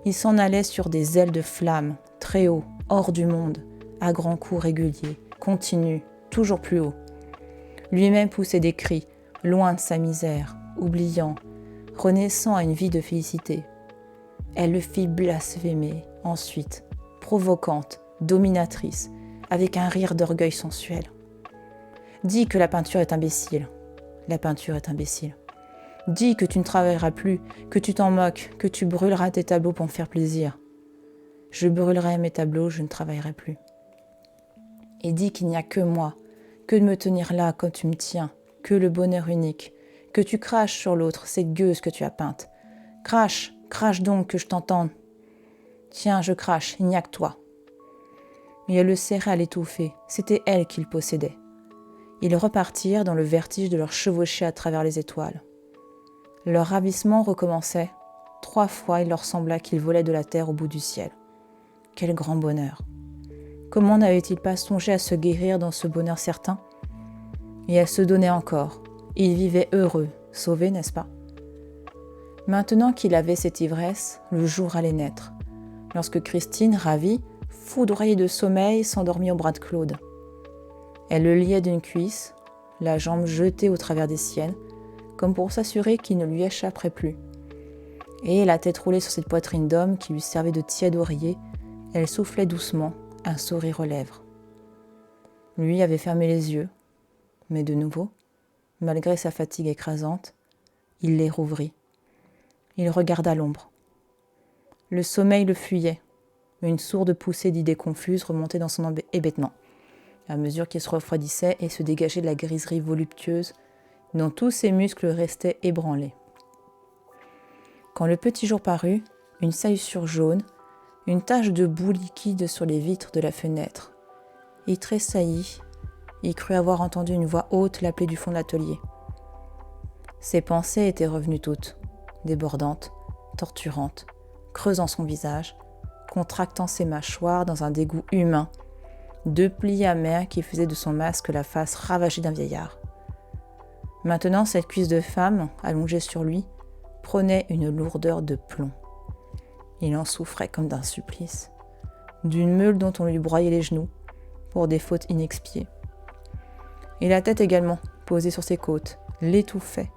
Ils s'en allaient sur des ailes de flammes, très haut, hors du monde, à grands coups réguliers, continus, toujours plus haut. Lui-même poussait des cris, loin de sa misère, oubliant, renaissant à une vie de félicité. Elle le fit blasphémer, ensuite, provocante, dominatrice, avec un rire d'orgueil sensuel. Dis que la peinture est imbécile. La peinture est imbécile. Dis que tu ne travailleras plus, que tu t'en moques, que tu brûleras tes tableaux pour me faire plaisir. Je brûlerai mes tableaux, je ne travaillerai plus. Et dis qu'il n'y a que moi, que de me tenir là comme tu me tiens, que le bonheur unique, que tu craches sur l'autre, cette gueuse que tu as peinte. Crache, crache donc que je t'entende. Tiens, je crache, il n'y a que toi. Et elle le serrait à l'étouffer, c'était elle qu'il possédait. Ils repartirent dans le vertige de leur chevauchée à travers les étoiles. Leur ravissement recommençait. 3 fois, il leur sembla qu'ils volaient de la terre au bout du ciel. Quel grand bonheur! Comment n'avaient-ils pas songé à se guérir dans ce bonheur certain? Et elle se donnait encore. Ils vivaient heureux, sauvés, n'est-ce pas? Maintenant qu'il avait cette ivresse, le jour allait naître. Lorsque Christine, ravie, foudroyée de sommeil, s'endormit au bras de Claude. Elle le liait d'une cuisse, la jambe jetée au travers des siennes, comme pour s'assurer qu'il ne lui échapperait plus. Et la tête roulée sur cette poitrine d'homme qui lui servait de tiède oreiller, elle soufflait doucement, un sourire aux lèvres. Lui avait fermé les yeux, mais de nouveau, malgré sa fatigue écrasante, il les rouvrit. Il regarda l'ombre. Le sommeil le fuyait. Une sourde poussée d'idées confuses remontait dans son hébétement, à mesure qu'il se refroidissait et se dégageait de la griserie voluptueuse dont tous ses muscles restaient ébranlés. Quand le petit jour parut, une salissure jaune, une tache de boue liquide sur les vitres de la fenêtre. Il tressaillit, il crut avoir entendu une voix haute l'appeler du fond de l'atelier. Ses pensées étaient revenues toutes, débordantes, torturantes, creusant son visage, contractant ses mâchoires dans un dégoût humain, 2 plis amers qui faisaient de son masque la face ravagée d'un vieillard. Maintenant, cette cuisse de femme, allongée sur lui, prenait une lourdeur de plomb. Il en souffrait comme d'un supplice, d'une meule dont on lui broyait les genoux, pour des fautes inexpiées. Et la tête également, posée sur ses côtes, l'étouffait,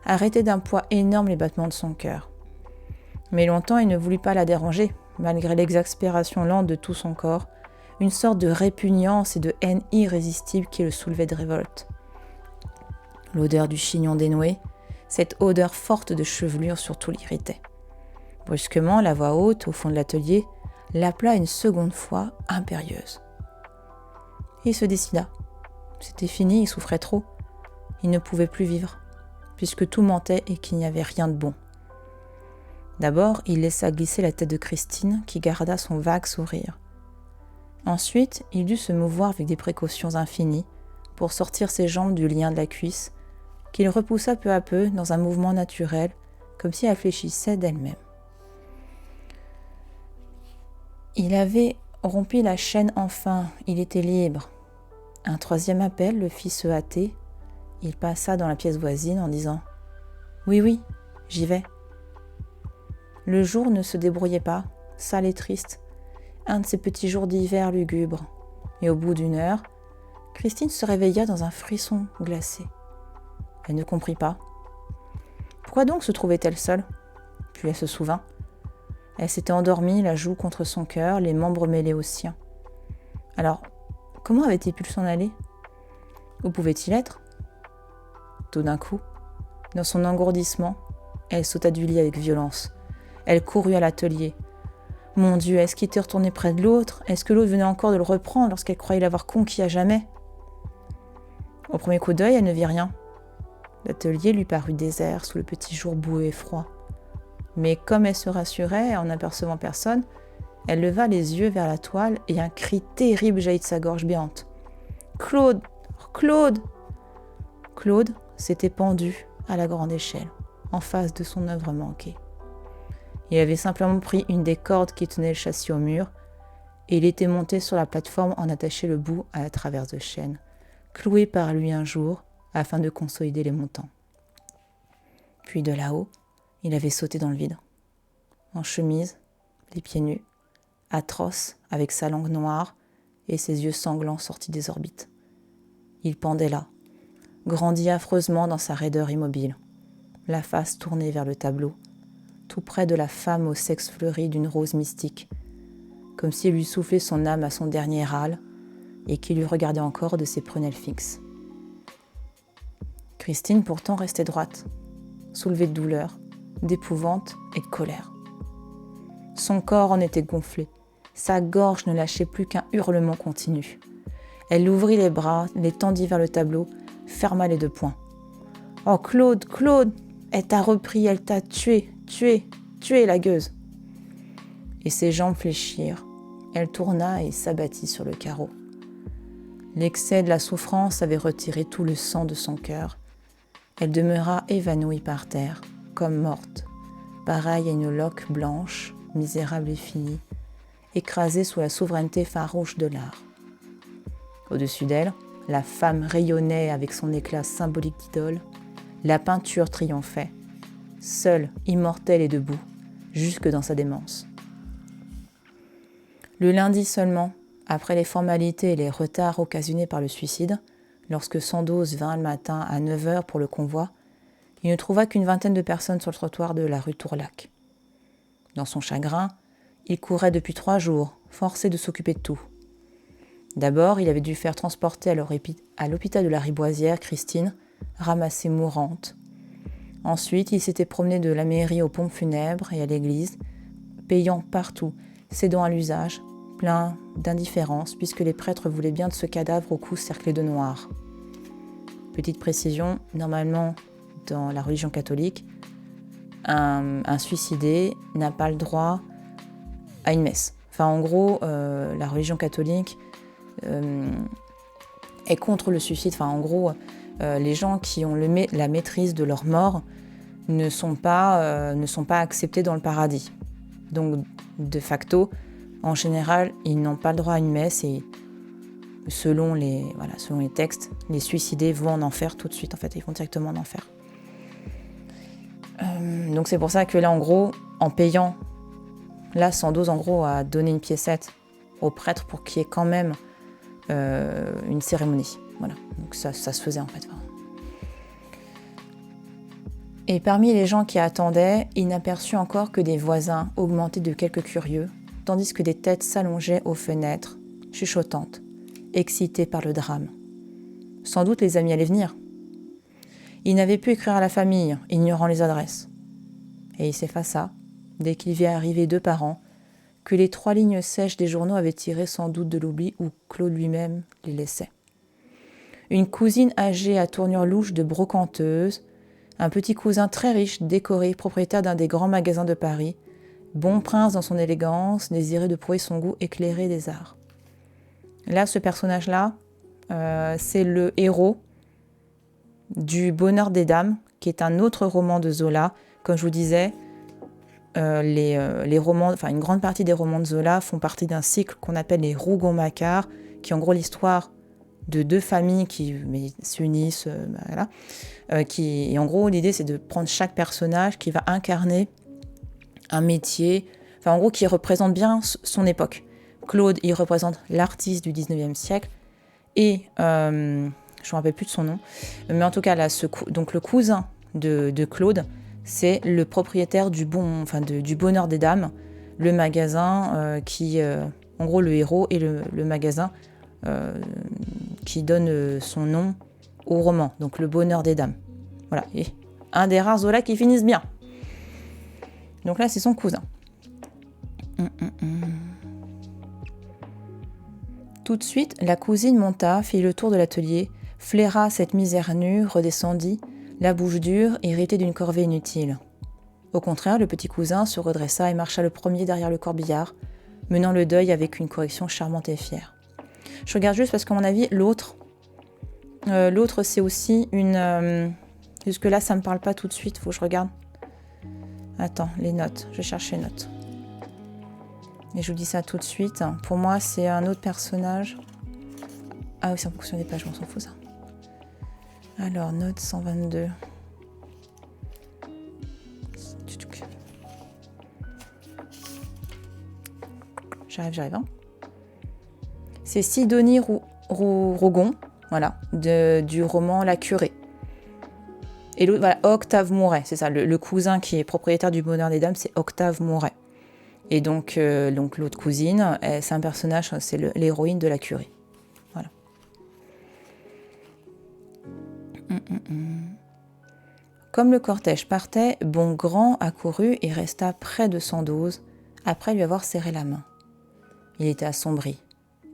arrêtait d'un poids énorme les battements de son cœur. Mais longtemps, il ne voulut pas la déranger, malgré l'exaspération lente de tout son corps, une sorte de répugnance et de haine irrésistible qui le soulevait de révolte. L'odeur du chignon dénoué, cette odeur forte de chevelure surtout l'irritait. Brusquement, la voix haute, au fond de l'atelier, l'appela une seconde fois, impérieuse. Il se décida. C'était fini, il souffrait trop. Il ne pouvait plus vivre, puisque tout mentait et qu'il n'y avait rien de bon. D'abord, il laissa glisser la tête de Christine, qui garda son vague sourire. Ensuite, il dut se mouvoir avec des précautions infinies pour sortir ses jambes du lien de la cuisse, qu'il repoussa peu à peu dans un mouvement naturel, comme si elle fléchissait d'elle-même. Il avait rompu la chaîne enfin, il était libre. Un 3e appel le fit se hâter. Il passa dans la pièce voisine en disant « Oui, oui, j'y vais ». Le jour ne se débrouillait pas, sale et triste, un de ces petits jours d'hiver lugubres. Et au bout d'1 heure, Christine se réveilla dans un frisson glacé. Elle ne comprit pas. Pourquoi donc se trouvait-elle seule? Puis elle se souvint. Elle s'était endormie, la joue contre son cœur, les membres mêlés aux siens. Alors, comment avait-il pu s'en aller? Où pouvait-il être? Tout d'un coup, dans son engourdissement, elle sauta du lit avec violence. Elle courut à l'atelier. Mon Dieu, est-ce qu'il était retourné près de l'autre? Est-ce que l'autre venait encore de le reprendre lorsqu'elle croyait l'avoir conquis à jamais? Au premier coup d'œil, elle ne vit rien. L'atelier lui parut désert sous le petit jour boueux et froid. Mais comme elle se rassurait en n'apercevant personne, elle leva les yeux vers la toile et un cri terrible jaillit de sa gorge béante. « Claude! Claude !» Claude s'était pendu à la grande échelle, en face de son œuvre manquée. Il avait simplement pris une des cordes qui tenaient le châssis au mur, et il était monté sur la plateforme en attachant le bout à la traverse de chaîne, cloué par lui un jour afin de consolider les montants. Puis de là-haut, il avait sauté dans le vide, en chemise, les pieds nus, atroce avec sa langue noire et ses yeux sanglants sortis des orbites. Il pendait là, grandi affreusement dans sa raideur immobile, la face tournée vers le tableau, tout près de la femme au sexe fleuri d'une rose mystique, comme s'il lui soufflait son âme à son dernier râle et qu'il lui regardait encore de ses prunelles fixes. Christine pourtant restait droite, soulevée de douleur, d'épouvante et de colère. Son corps en était gonflé, sa gorge ne lâchait plus qu'un hurlement continu. Elle ouvrit les bras, les tendit vers le tableau, ferma les deux poings. « Oh Claude, Claude, elle t'a repris, elle t'a tué, la gueuse !» Et ses jambes fléchirent. Elle tourna et s'abattit sur le carreau. L'excès de la souffrance avait retiré tout le sang de son cœur. Elle demeura évanouie par terre, comme morte, pareille à une loque blanche, misérable et finie, écrasée sous la souveraineté farouche de l'art. Au-dessus d'elle, la femme rayonnait avec son éclat symbolique d'idole. La peinture triomphait, seule, immortelle et debout, jusque dans sa démence. Le lundi seulement, après les formalités et les retards occasionnés par le suicide, lorsque Sandoz vint le matin à 9h pour le convoi, il ne trouva qu'une vingtaine de personnes sur le trottoir de la rue Tourlaque. Dans son chagrin, il courait depuis 3 jours, forcé de s'occuper de tout. D'abord, il avait dû faire transporter à l'hôpital de la Riboisière Christine, ramassée mourante. Ensuite, il s'était promené de la mairie aux pompes funèbres et à l'église, payant partout, cédant à l'usage, plein d'indifférence, puisque les prêtres voulaient bien de ce cadavre au cou cerclé de noir. Petite précision, normalement, dans la religion catholique, un suicidé n'a pas le droit à une messe. Enfin, en gros, la religion catholique est contre le suicide. Enfin, en gros, les gens qui ont la maîtrise de leur mort ne sont pas acceptés dans le paradis. Donc, de facto, en général, ils n'ont pas le droit à une messe et selon les textes, les suicidés vont en enfer tout de suite. En fait, ils vont directement en enfer. Donc c'est pour ça que là, en gros, en payant, là, Sandoz, en gros, a donné une piécette au prêtre pour qu'il y ait quand même une cérémonie. Voilà, donc ça se faisait en fait. Et parmi les gens qui attendaient, il n'aperçut encore que des voisins augmentés de quelques curieux, tandis que des têtes s'allongeaient aux fenêtres, chuchotantes, excitées par le drame. Sans doute les amis allaient venir. Il n'avait pu écrire à la famille, ignorant les adresses. Et il s'effaça, dès qu'il vit arriver 2 parents, que les 3 lignes sèches des journaux avaient tiré sans doute de l'oubli où Claude lui-même les laissait. Une cousine âgée à tournure louche de brocanteuse, un petit cousin très riche, décoré, propriétaire d'un des grands magasins de Paris, bon prince dans son élégance, désiré de prouver son goût éclairé des arts. Là, ce personnage-là, c'est le héros du Bonheur des Dames, qui est un autre roman de Zola. Comme je vous disais, les romans, enfin une grande partie des romans de Zola font partie d'un cycle qu'on appelle les Rougon-Macquart, qui est en gros l'histoire de 2 familles qui s'unissent. Et en gros, l'idée, c'est de prendre chaque personnage qui va incarner un métier, enfin en gros, qui représente bien son époque. Claude, il représente l'artiste du 19e siècle, et je ne me rappelle plus de son nom, mais en tout cas, là, donc le cousin de Claude, c'est le propriétaire du Bonheur des Dames, le magasin en gros, le héros et le magasin qui donne son nom au roman, donc le Bonheur des Dames. Voilà, et un des rares Zola qui finissent bien. Donc là, c'est son cousin. Tout de suite, la cousine monta, fit le tour de l'atelier, flaira cette misère nue, redescendit, la bouche dure, irrité d'une corvée inutile. Au contraire, le petit cousin se redressa et marcha le premier derrière le corbillard, menant le deuil avec une correction charmante et fière. Je regarde juste parce qu'à mon avis, l'autre, c'est aussi une... jusque là, ça me parle pas tout de suite, faut que je regarde. Attends, les notes, je cherche les notes. Et je vous dis ça tout de suite. Pour moi, c'est un autre personnage. Ah oui, c'est en fonction des pages, on s'en fout ça. Alors, note 122. J'arrive. Hein. C'est Sidonie Rougon, voilà, du roman La Curée. Et l'autre, voilà, Octave Mouret, c'est ça, le cousin qui est propriétaire du Bonheur des Dames, c'est Octave Mouret. Et donc l'autre cousine, c'est un personnage, c'est l'héroïne de La Curée. Voilà. Comme le cortège partait, Bongrand accourut et resta près de Sandoz, après lui avoir serré la main. Il était assombri.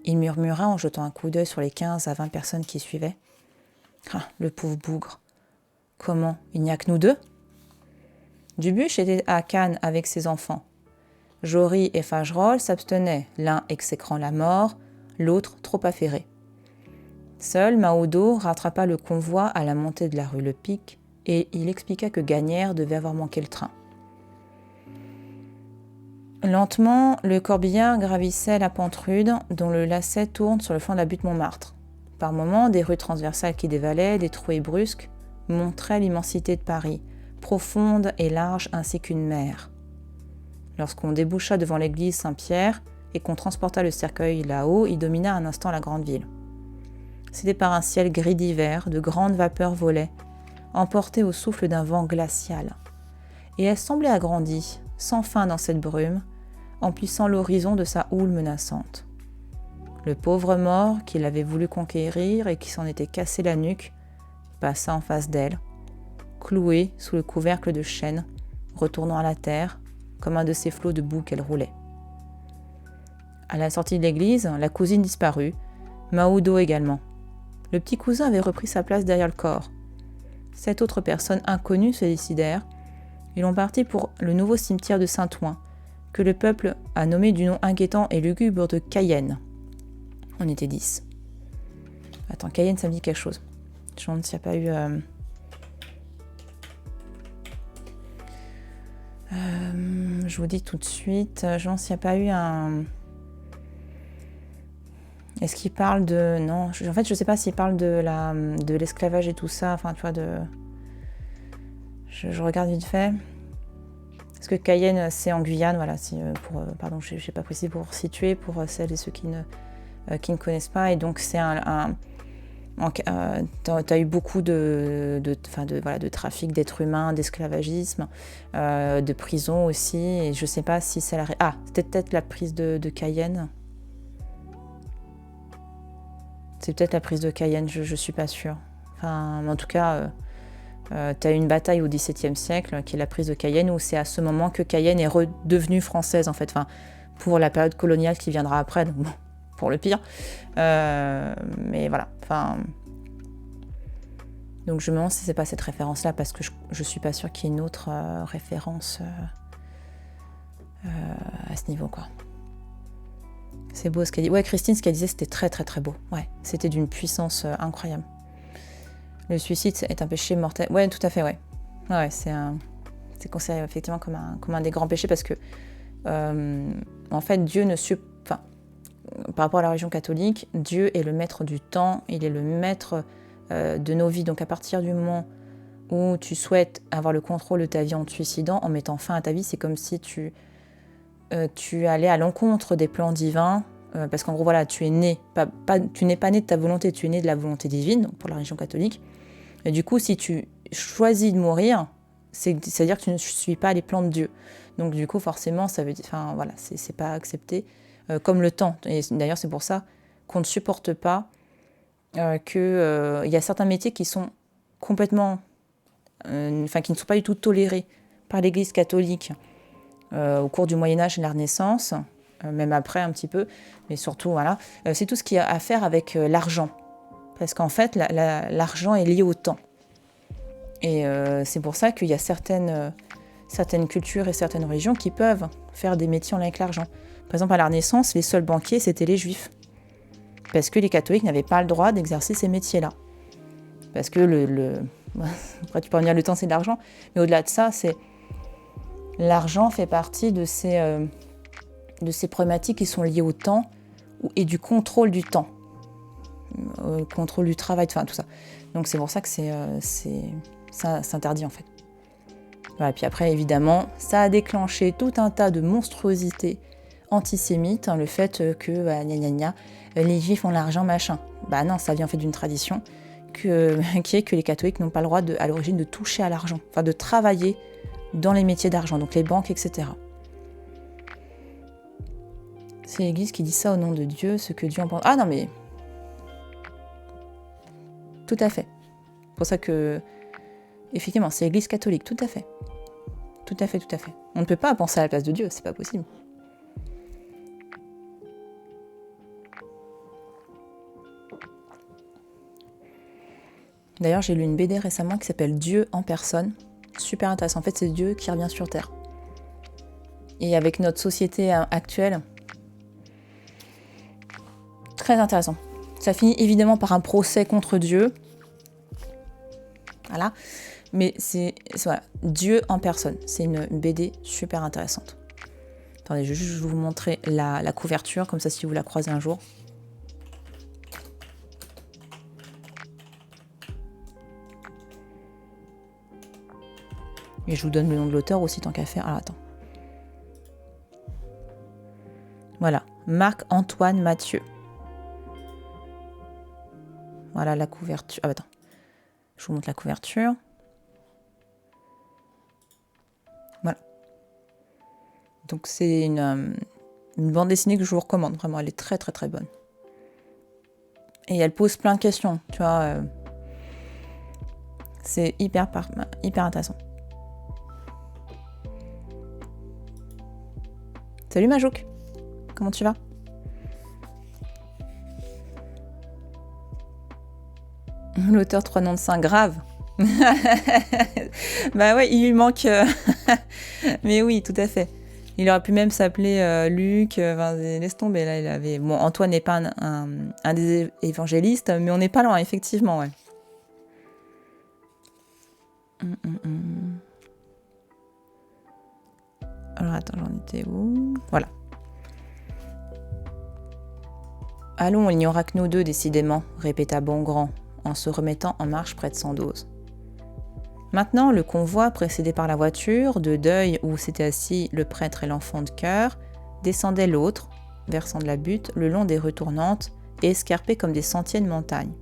Il murmura en jetant un coup d'œil sur les 15 à 20 personnes qui suivaient. « Ah, le pauvre bougre. Comment, il n'y a que nous deux ?» Dubuche était à Cannes avec ses enfants. Jory et Fagerolles s'abstenaient, l'un exécrant la mort, l'autre trop affairé. Seul Mahoudeau rattrapa le convoi à la montée de la rue Le Pic et il expliqua que Gagnière devait avoir manqué le train. Lentement, le corbillard gravissait la pente rude dont le lacet tourne sur le flanc de la butte Montmartre. Par moments, des rues transversales qui dévalaient, des trouées brusques, montraient l'immensité de Paris, profonde et large ainsi qu'une mer. Lorsqu'on déboucha devant l'église Saint-Pierre et qu'on transporta le cercueil là-haut, il domina un instant la grande ville. C'était par un ciel gris d'hiver, de grandes vapeurs volaient, emportées au souffle d'un vent glacial. Et elles semblaient agrandies, sans fin dans cette brume, emplissant l'horizon de sa houle menaçante. Le pauvre mort, qu'il avait voulu conquérir et qui s'en était cassé la nuque, passa en face d'elle, cloué sous le couvercle de chêne, retournant à la terre, comme un de ces flots de boue qu'elle roulait. À la sortie de l'église, la cousine disparut, Mahoudeau également. Le petit cousin avait repris sa place derrière le corps. 7 autres personnes inconnues se décidèrent. Ils ont parti pour le nouveau cimetière de Saint-Ouen, que le peuple a nommé du nom inquiétant et lugubre de Cayenne. On était 10. Attends, Cayenne, ça me dit quelque chose. Je me demande s'il n'y a pas eu... je vous dis tout de suite, je me demande s'il n'y a pas eu un... Est-ce qu'il parle de... Non, en fait, je ne sais pas s'il parle de l'esclavage et tout ça, enfin, tu vois, de... Je regarde vite fait. Parce que Cayenne, c'est en Guyane, voilà, pardon, je n'ai pas précisé pour situer, pour celles et ceux qui ne connaissent pas. Et donc, c'est t'as eu beaucoup de trafic d'êtres humains, d'esclavagisme, de prison aussi. Et je ne sais pas si c'est la... Ah, c'était peut-être la prise de Cayenne. C'est peut-être la prise de Cayenne, je ne suis pas sûre. Enfin, en tout cas... tu as eu une bataille au XVIIe siècle, qui est la prise de Cayenne, où c'est à ce moment que Cayenne est redevenue française, en fait, enfin, pour la période coloniale qui viendra après, donc bon, pour le pire. Mais voilà, enfin... Donc je me demande si c'est pas cette référence-là, parce que je suis pas sûre qu'il y ait une autre référence à ce niveau, quoi. C'est beau ce qu'elle dit. Ouais, Christine, ce qu'elle disait, c'était très très très beau. Ouais, c'était d'une puissance incroyable. Le suicide est un péché mortel. Ouais, tout à fait, ouais. Ouais, c'est considéré effectivement comme un des grands péchés parce que, en fait, Dieu par rapport à la religion catholique, Dieu est le maître du temps, il est le maître de nos vies. Donc, à partir du moment où tu souhaites avoir le contrôle de ta vie en te suicidant, en mettant fin à ta vie, c'est comme si tu allais à l'encontre des plans divins. Parce qu'en gros, voilà, tu n'es pas né de ta volonté, tu es né de la volonté divine, donc pour la religion catholique. Et du coup, si tu choisis de mourir, c'est-à-dire que tu ne suis pas les plans de Dieu. Donc du coup, forcément, ça veut dire, enfin voilà, c'est pas accepté, comme le temps. Et d'ailleurs, c'est pour ça qu'on ne supporte pas que y a certains métiers qui sont complètement, qui ne sont pas du tout tolérés par l'Église catholique au cours du Moyen Âge et de la Renaissance. Même après un petit peu, mais surtout, voilà, c'est tout ce qui a à faire avec l'argent. Parce qu'en fait, l'argent est lié au temps. Et c'est pour ça qu'il y a certaines cultures et certaines religions qui peuvent faire des métiers en lien avec l'argent. Par exemple, à la Renaissance, les seuls banquiers, c'était les juifs. Parce que les catholiques n'avaient pas le droit d'exercer ces métiers-là. Parce que après, tu peux en dire le temps, c'est de l'argent. Mais au-delà de ça, l'argent fait partie de ces problématiques qui sont liées au temps et du contrôle du temps. Contrôle du travail, enfin tout ça. Donc c'est pour ça que ça s'interdit en fait. Voilà, puis après, évidemment, ça a déclenché tout un tas de monstruosités antisémites, le fait que les juifs ont l'argent, machin. Bah non, ça vient en fait d'une tradition qui est que les catholiques n'ont pas le droit à l'origine de toucher à l'argent, enfin de travailler dans les métiers d'argent, donc les banques, etc. C'est l'Église qui dit ça au nom de Dieu, ce que Dieu en pense. Ah non mais... Tout à fait. C'est pour ça que... Effectivement, c'est l'Église catholique, tout à fait. Tout à fait. On ne peut pas penser à la place de Dieu, c'est pas possible. D'ailleurs, j'ai lu une BD récemment qui s'appelle Dieu en personne. Super intéressant. En fait, c'est Dieu qui revient sur Terre. Et avec notre société actuelle, très intéressant. Ça finit évidemment par un procès contre Dieu. Voilà. Mais c'est voilà, Dieu en personne. C'est une BD super intéressante. Attendez, je vais juste vous montrer la couverture, comme ça si vous la croisez un jour. Et je vous donne le nom de l'auteur aussi, tant qu'à faire. Alors, attends. Voilà, Marc-Antoine Mathieu. Voilà la couverture. Ah, attends. Je vous montre la couverture. Voilà. Donc, c'est une bande dessinée que je vous recommande. Vraiment, elle est très, très, très bonne. Et elle pose plein de questions, tu vois. C'est hyper intéressant. Salut Majouk, comment tu vas? L'auteur 395, grave. Bah ouais, il lui manque... Mais oui, tout à fait. Il aurait pu même s'appeler Luc, laisse tomber, là, il avait... Bon, Antoine n'est pas un des évangélistes, mais on n'est pas loin, effectivement, ouais. Alors, attends, j'en étais où? Voilà. Allons, il n'y aura que nous deux, décidément, répéta Bongrand, en se remettant en marche près de Sandoz. Maintenant, le convoi, précédé par la voiture, de deuil où s'étaient assis le prêtre et l'enfant de chœur, descendait l'autre, versant de la butte, le long des rues tournantes et escarpées comme des sentiers de montagne.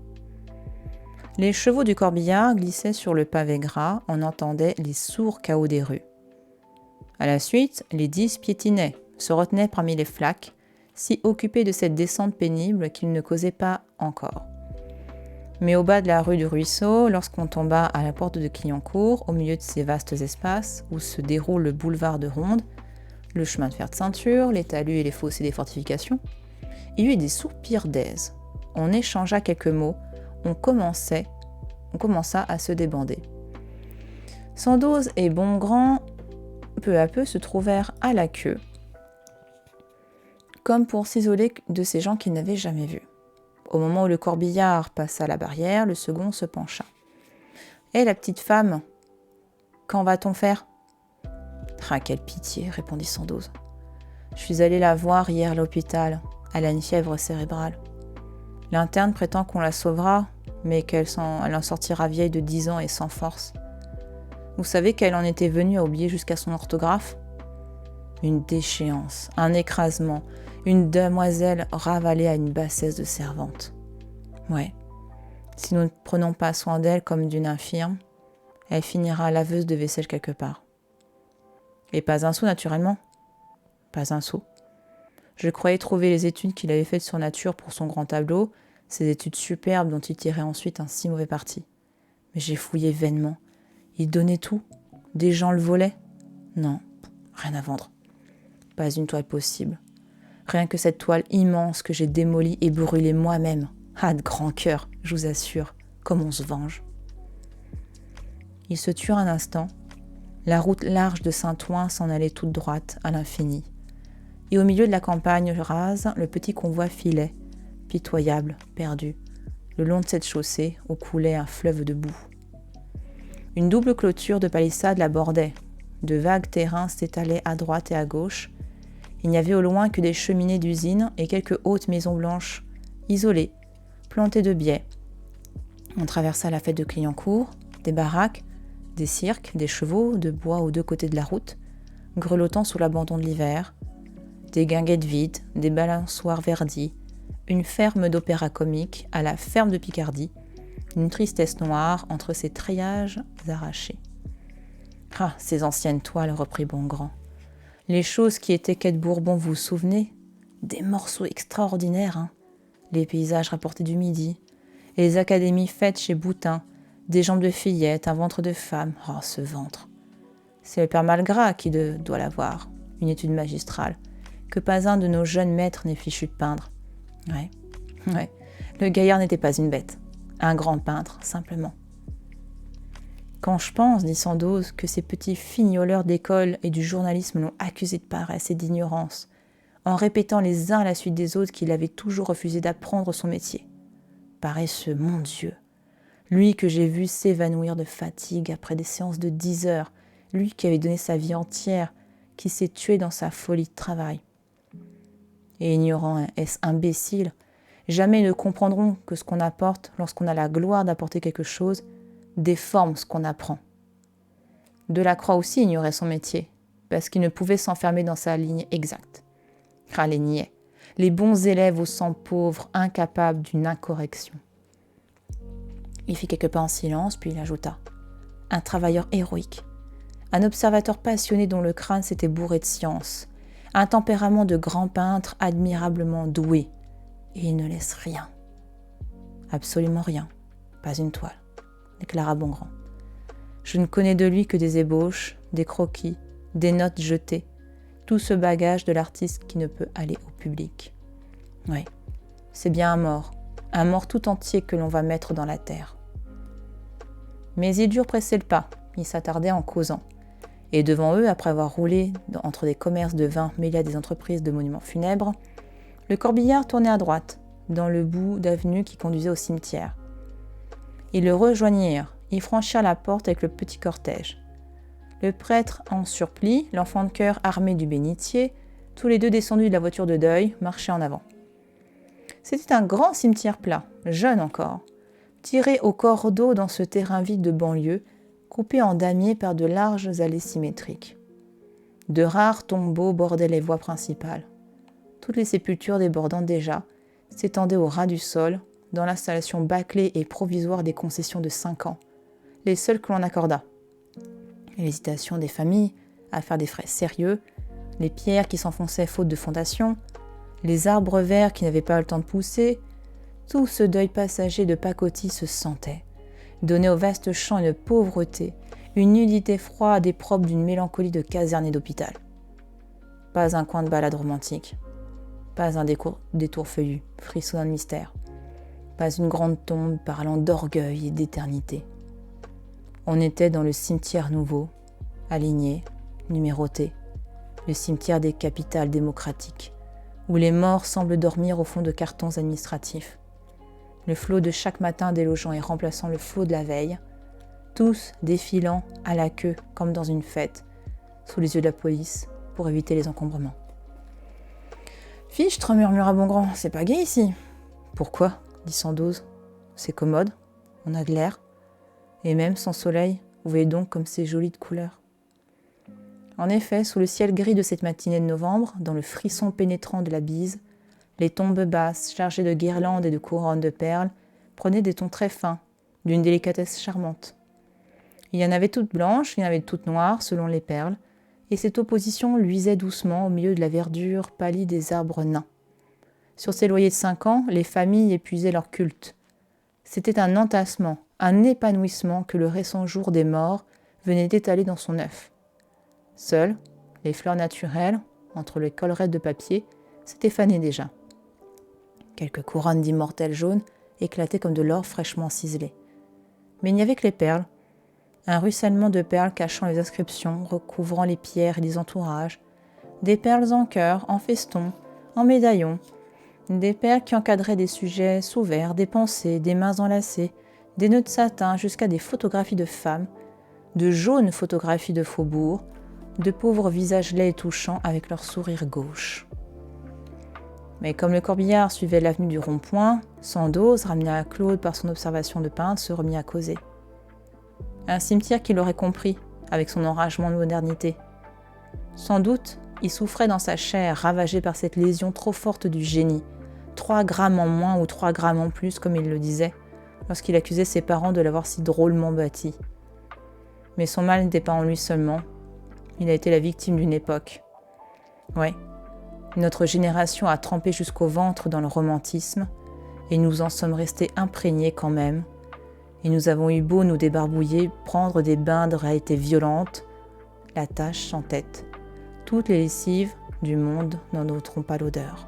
Les chevaux du corbillard glissaient sur le pavé gras, on entendait les sourds cahots des rues. À la suite, les 10 piétinaient, se retenaient parmi les flaques, si occupés de cette descente pénible qu'ils ne causaient pas encore. Mais au bas de la rue du Ruisseau, lorsqu'on tomba à la porte de Clignancourt, au milieu de ces vastes espaces où se déroule le boulevard de Ronde, le chemin de fer de ceinture, les talus et les fossés des fortifications, il y eut des soupirs d'aise. On échangea quelques mots, on commença à se débander. Sandoz et Bongrand, peu à peu, se trouvèrent à la queue, comme pour s'isoler de ces gens qu'ils n'avaient jamais vus. Au moment où le corbillard passa la barrière, le second se pencha. « Hé, la petite femme, quand va-t-on faire ?»« Ah, quelle pitié, répondit Sandoz. Je suis allée la voir hier à l'hôpital. Elle a une fièvre cérébrale. L'interne prétend qu'on la sauvera, mais elle en sortira vieille de 10 ans et sans force. Vous savez qu'elle en était venue à oublier jusqu'à son orthographe ? Une déchéance, un écrasement, une demoiselle ravalée à une bassesse de servante. Ouais, si nous ne prenons pas soin d'elle comme d'une infirme, elle finira laveuse de vaisselle quelque part. Et pas un sou, naturellement. Pas un sou. Je croyais trouver les études qu'il avait faites sur nature pour son grand tableau, ces études superbes dont il tirait ensuite un si mauvais parti. Mais j'ai fouillé vainement. Il donnait tout. Des gens le volaient. Non, rien à vendre. Pas une toile possible. Rien que cette toile immense que j'ai démolie et brûlée moi-même. Ah, de grand cœur, je vous assure, comme on se venge. Ils se turent un instant. La route large de Saint-Ouen s'en allait toute droite à l'infini. Et au milieu de la campagne rase, le petit convoi filait, pitoyable, perdu, le long de cette chaussée où coulait un fleuve de boue. Une double clôture de palissade la bordait. De vagues terrains s'étalaient à droite et à gauche. Il n'y avait au loin que des cheminées d'usines et quelques hautes maisons blanches, isolées, plantées de biais. On traversa la fête de Clignancourt, des baraques, des cirques, des chevaux de bois aux deux côtés de la route, grelottant sous l'abandon de l'hiver, des guinguettes vides, des balançoires verdis, une ferme d'opéra comique à la ferme de Picardie, une tristesse noire entre ces treillages arrachés. Ah, ces anciennes toiles, reprit Bongrand. Les choses qui étaient quai de Bourbon, vous vous souvenez? Des morceaux extraordinaires, hein. Les paysages rapportés du Midi, et les académies faites chez Boutin, des jambes de fillette, un ventre de femme. Oh, ce ventre! C'est le père Malgras qui doit l'avoir, une étude magistrale, que pas un de nos jeunes maîtres n'est fichu de peindre. Ouais, le gaillard n'était pas une bête, un grand peintre, simplement. Quand je pense, dit Sandoz, que ces petits fignoleurs d'école et du journalisme l'ont accusé de paresse et d'ignorance, en répétant les uns à la suite des autres qu'il avait toujours refusé d'apprendre son métier. Paresseux, mon Dieu! Lui que j'ai vu s'évanouir de fatigue après des séances de 10 heures, lui qui avait donné sa vie entière, qui s'est tué dans sa folie de travail. Et ignorant, est-ce imbécile? Jamais ils ne comprendront que ce qu'on apporte, lorsqu'on a la gloire d'apporter quelque chose, déforme ce qu'on apprend. Delacroix aussi ignorait son métier, parce qu'il ne pouvait s'enfermer dans sa ligne exacte. Ah, les niais, les bons élèves au sang pauvre, incapables d'une incorrection. Il fit quelques pas en silence, puis il ajouta « Un travailleur héroïque, un observateur passionné dont le crâne s'était bourré de science, un tempérament de grand peintre admirablement doué, et il ne laisse rien. Absolument rien, pas une toile. » déclara Bongrand. « Je ne connais de lui que des ébauches, des croquis, des notes jetées, tout ce bagage de l'artiste qui ne peut aller au public. Oui, c'est bien un mort tout entier que l'on va mettre dans la terre. » Mais ils durent presser le pas, ils s'attardaient en causant. Et devant eux, après avoir roulé entre des commerces de vin mêlés à des entreprises de monuments funèbres, le corbillard tournait à droite, dans le bout d'avenue qui conduisait au cimetière. Ils le rejoignirent, ils franchirent la porte avec le petit cortège. Le prêtre en surplis, l'enfant de chœur armé du bénitier, tous les deux descendus de la voiture de deuil, marchaient en avant. C'était un grand cimetière plat, jeune encore, tiré au cordeau dans ce terrain vide de banlieue, coupé en damier par de larges allées symétriques. De rares tombeaux bordaient les voies principales. Toutes les sépultures débordant déjà s'étendaient au ras du sol, dans l'installation bâclée et provisoire des concessions de 5 ans, les seules que l'on accordât. L'hésitation des familles à faire des frais sérieux, les pierres qui s'enfonçaient faute de fondation, les arbres verts qui n'avaient pas le temps de pousser, tout ce deuil passager de pacotille se sentait, donnait au vaste champ une pauvreté, une nudité froide et propre d'une mélancolie de caserne et d'hôpital. Pas un coin de balade romantique, pas un détour feuillu, frissonnant de mystère, pas une grande tombe parlant d'orgueil et d'éternité. On était dans le cimetière nouveau, aligné, numéroté, le cimetière des capitales démocratiques, où les morts semblent dormir au fond de cartons administratifs. Le flot de chaque matin délogeant et remplaçant le flot de la veille, tous défilant à la queue comme dans une fête, sous les yeux de la police, pour éviter les encombrements. « Fichtre, murmura Bongrand, c'est pas gai ici. »« Pourquoi ?» dit Sandoz. « C'est commode, on a de l'air. Et même sans soleil, vous voyez donc comme c'est joli de couleurs. » En effet, sous le ciel gris de cette matinée de novembre, dans le frisson pénétrant de la bise, les tombes basses, chargées de guirlandes et de couronnes de perles, prenaient des tons très fins, d'une délicatesse charmante. Il y en avait toutes blanches, il y en avait toutes noires, selon les perles, et cette opposition luisait doucement au milieu de la verdure pâlie des arbres nains. Sur ces loyers de 5 ans, les familles épuisaient leur culte. C'était un entassement, un épanouissement que le récent jour des morts venait d'étaler dans son œuf. Seules, les fleurs naturelles, entre les collerettes de papier, s'étaient fanées déjà. Quelques couronnes d'immortelles jaunes éclataient comme de l'or fraîchement ciselé. Mais il n'y avait que les perles, un ruissellement de perles cachant les inscriptions, recouvrant les pierres et les entourages, des perles en cœur, en festons, en médaillons, des perles qui encadraient des sujets sous verre, des pensées, des mains enlacées, des nœuds de satin jusqu'à des photographies de femmes, de jaunes photographies de faubourg, de pauvres visages laids et touchants avec leur sourire gauche. Mais comme le corbillard suivait l'avenue du Rond-Point, Sandoz, ramené à Claude par son observation de peintre, se remit à causer. Un cimetière qu'il aurait compris, avec son enragement de modernité. Sans doute, il souffrait dans sa chair, ravagé par cette lésion trop forte du génie. 3 grammes en moins ou 3 grammes en plus, comme il le disait, lorsqu'il accusait ses parents de l'avoir si drôlement bâti. Mais son mal n'était pas en lui seulement. Il a été la victime d'une époque. Ouais. Notre génération a trempé jusqu'au ventre dans le romantisme, et nous en sommes restés imprégnés quand même. Et nous avons eu beau nous débarbouiller, prendre des bains de réalité violente, la tâche s'entête. Toutes les lessives du monde n'en ôteront pas l'odeur.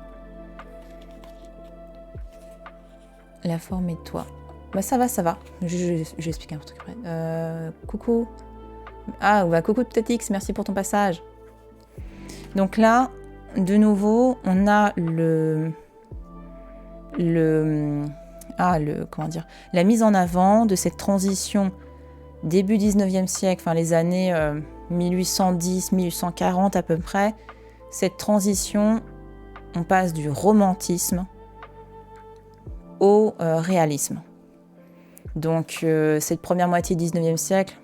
La forme et toi. Bah ça va. Je vais expliquer un truc après. Coucou. Ah, bah coucou Petit X, merci pour ton passage. Donc là, de nouveau, on a la mise en avant de cette transition début 19e siècle, enfin les années 1810, 1840 à peu près. Cette transition, on passe du romantisme au réalisme. Donc cette première moitié du 19e siècle,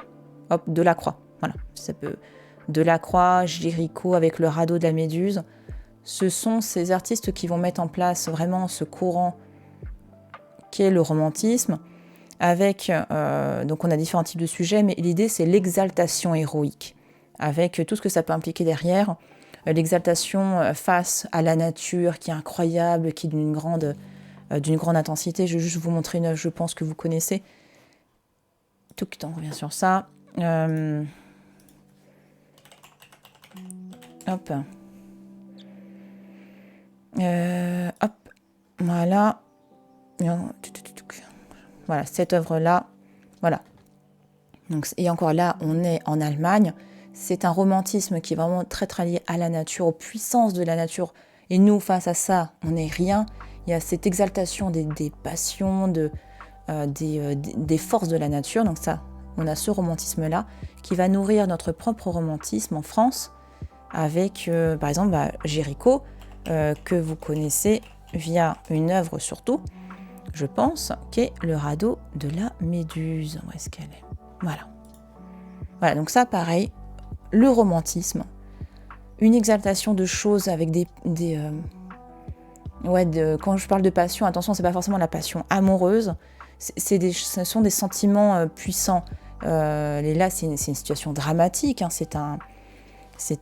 hop, Delacroix, voilà, ça peut... Delacroix, Géricault avec le radeau de la Méduse, ce sont ces artistes qui vont mettre en place vraiment ce courant qu'est le romantisme, avec, donc on a différents types de sujets, mais l'idée c'est l'exaltation héroïque, avec tout ce que ça peut impliquer derrière, l'exaltation face à la nature qui est incroyable, qui est d'une grande intensité. Je vais juste vous montrer une œuvre, je pense que vous connaissez. Tout le temps, on revient sur ça. Hop. Hop. Voilà. Voilà, cette œuvre-là. Voilà. Donc, et encore là, on est en Allemagne. C'est un romantisme qui est vraiment très, très lié à la nature, aux puissances de la nature. Et nous, face à ça, on n'est rien. Il y a cette exaltation des passions, des forces de la nature. Donc ça, on a ce romantisme-là qui va nourrir notre propre romantisme en France, avec, par exemple, Géricault, que vous connaissez via une œuvre surtout, je pense, qui est le radeau de la Méduse. Où est-ce qu'elle est ? Voilà, donc ça, pareil, le romantisme, une exaltation de choses avec quand je parle de passion, attention, c'est pas forcément la passion amoureuse, ce sont des sentiments puissants. Là, c'est une situation dramatique, hein, c'est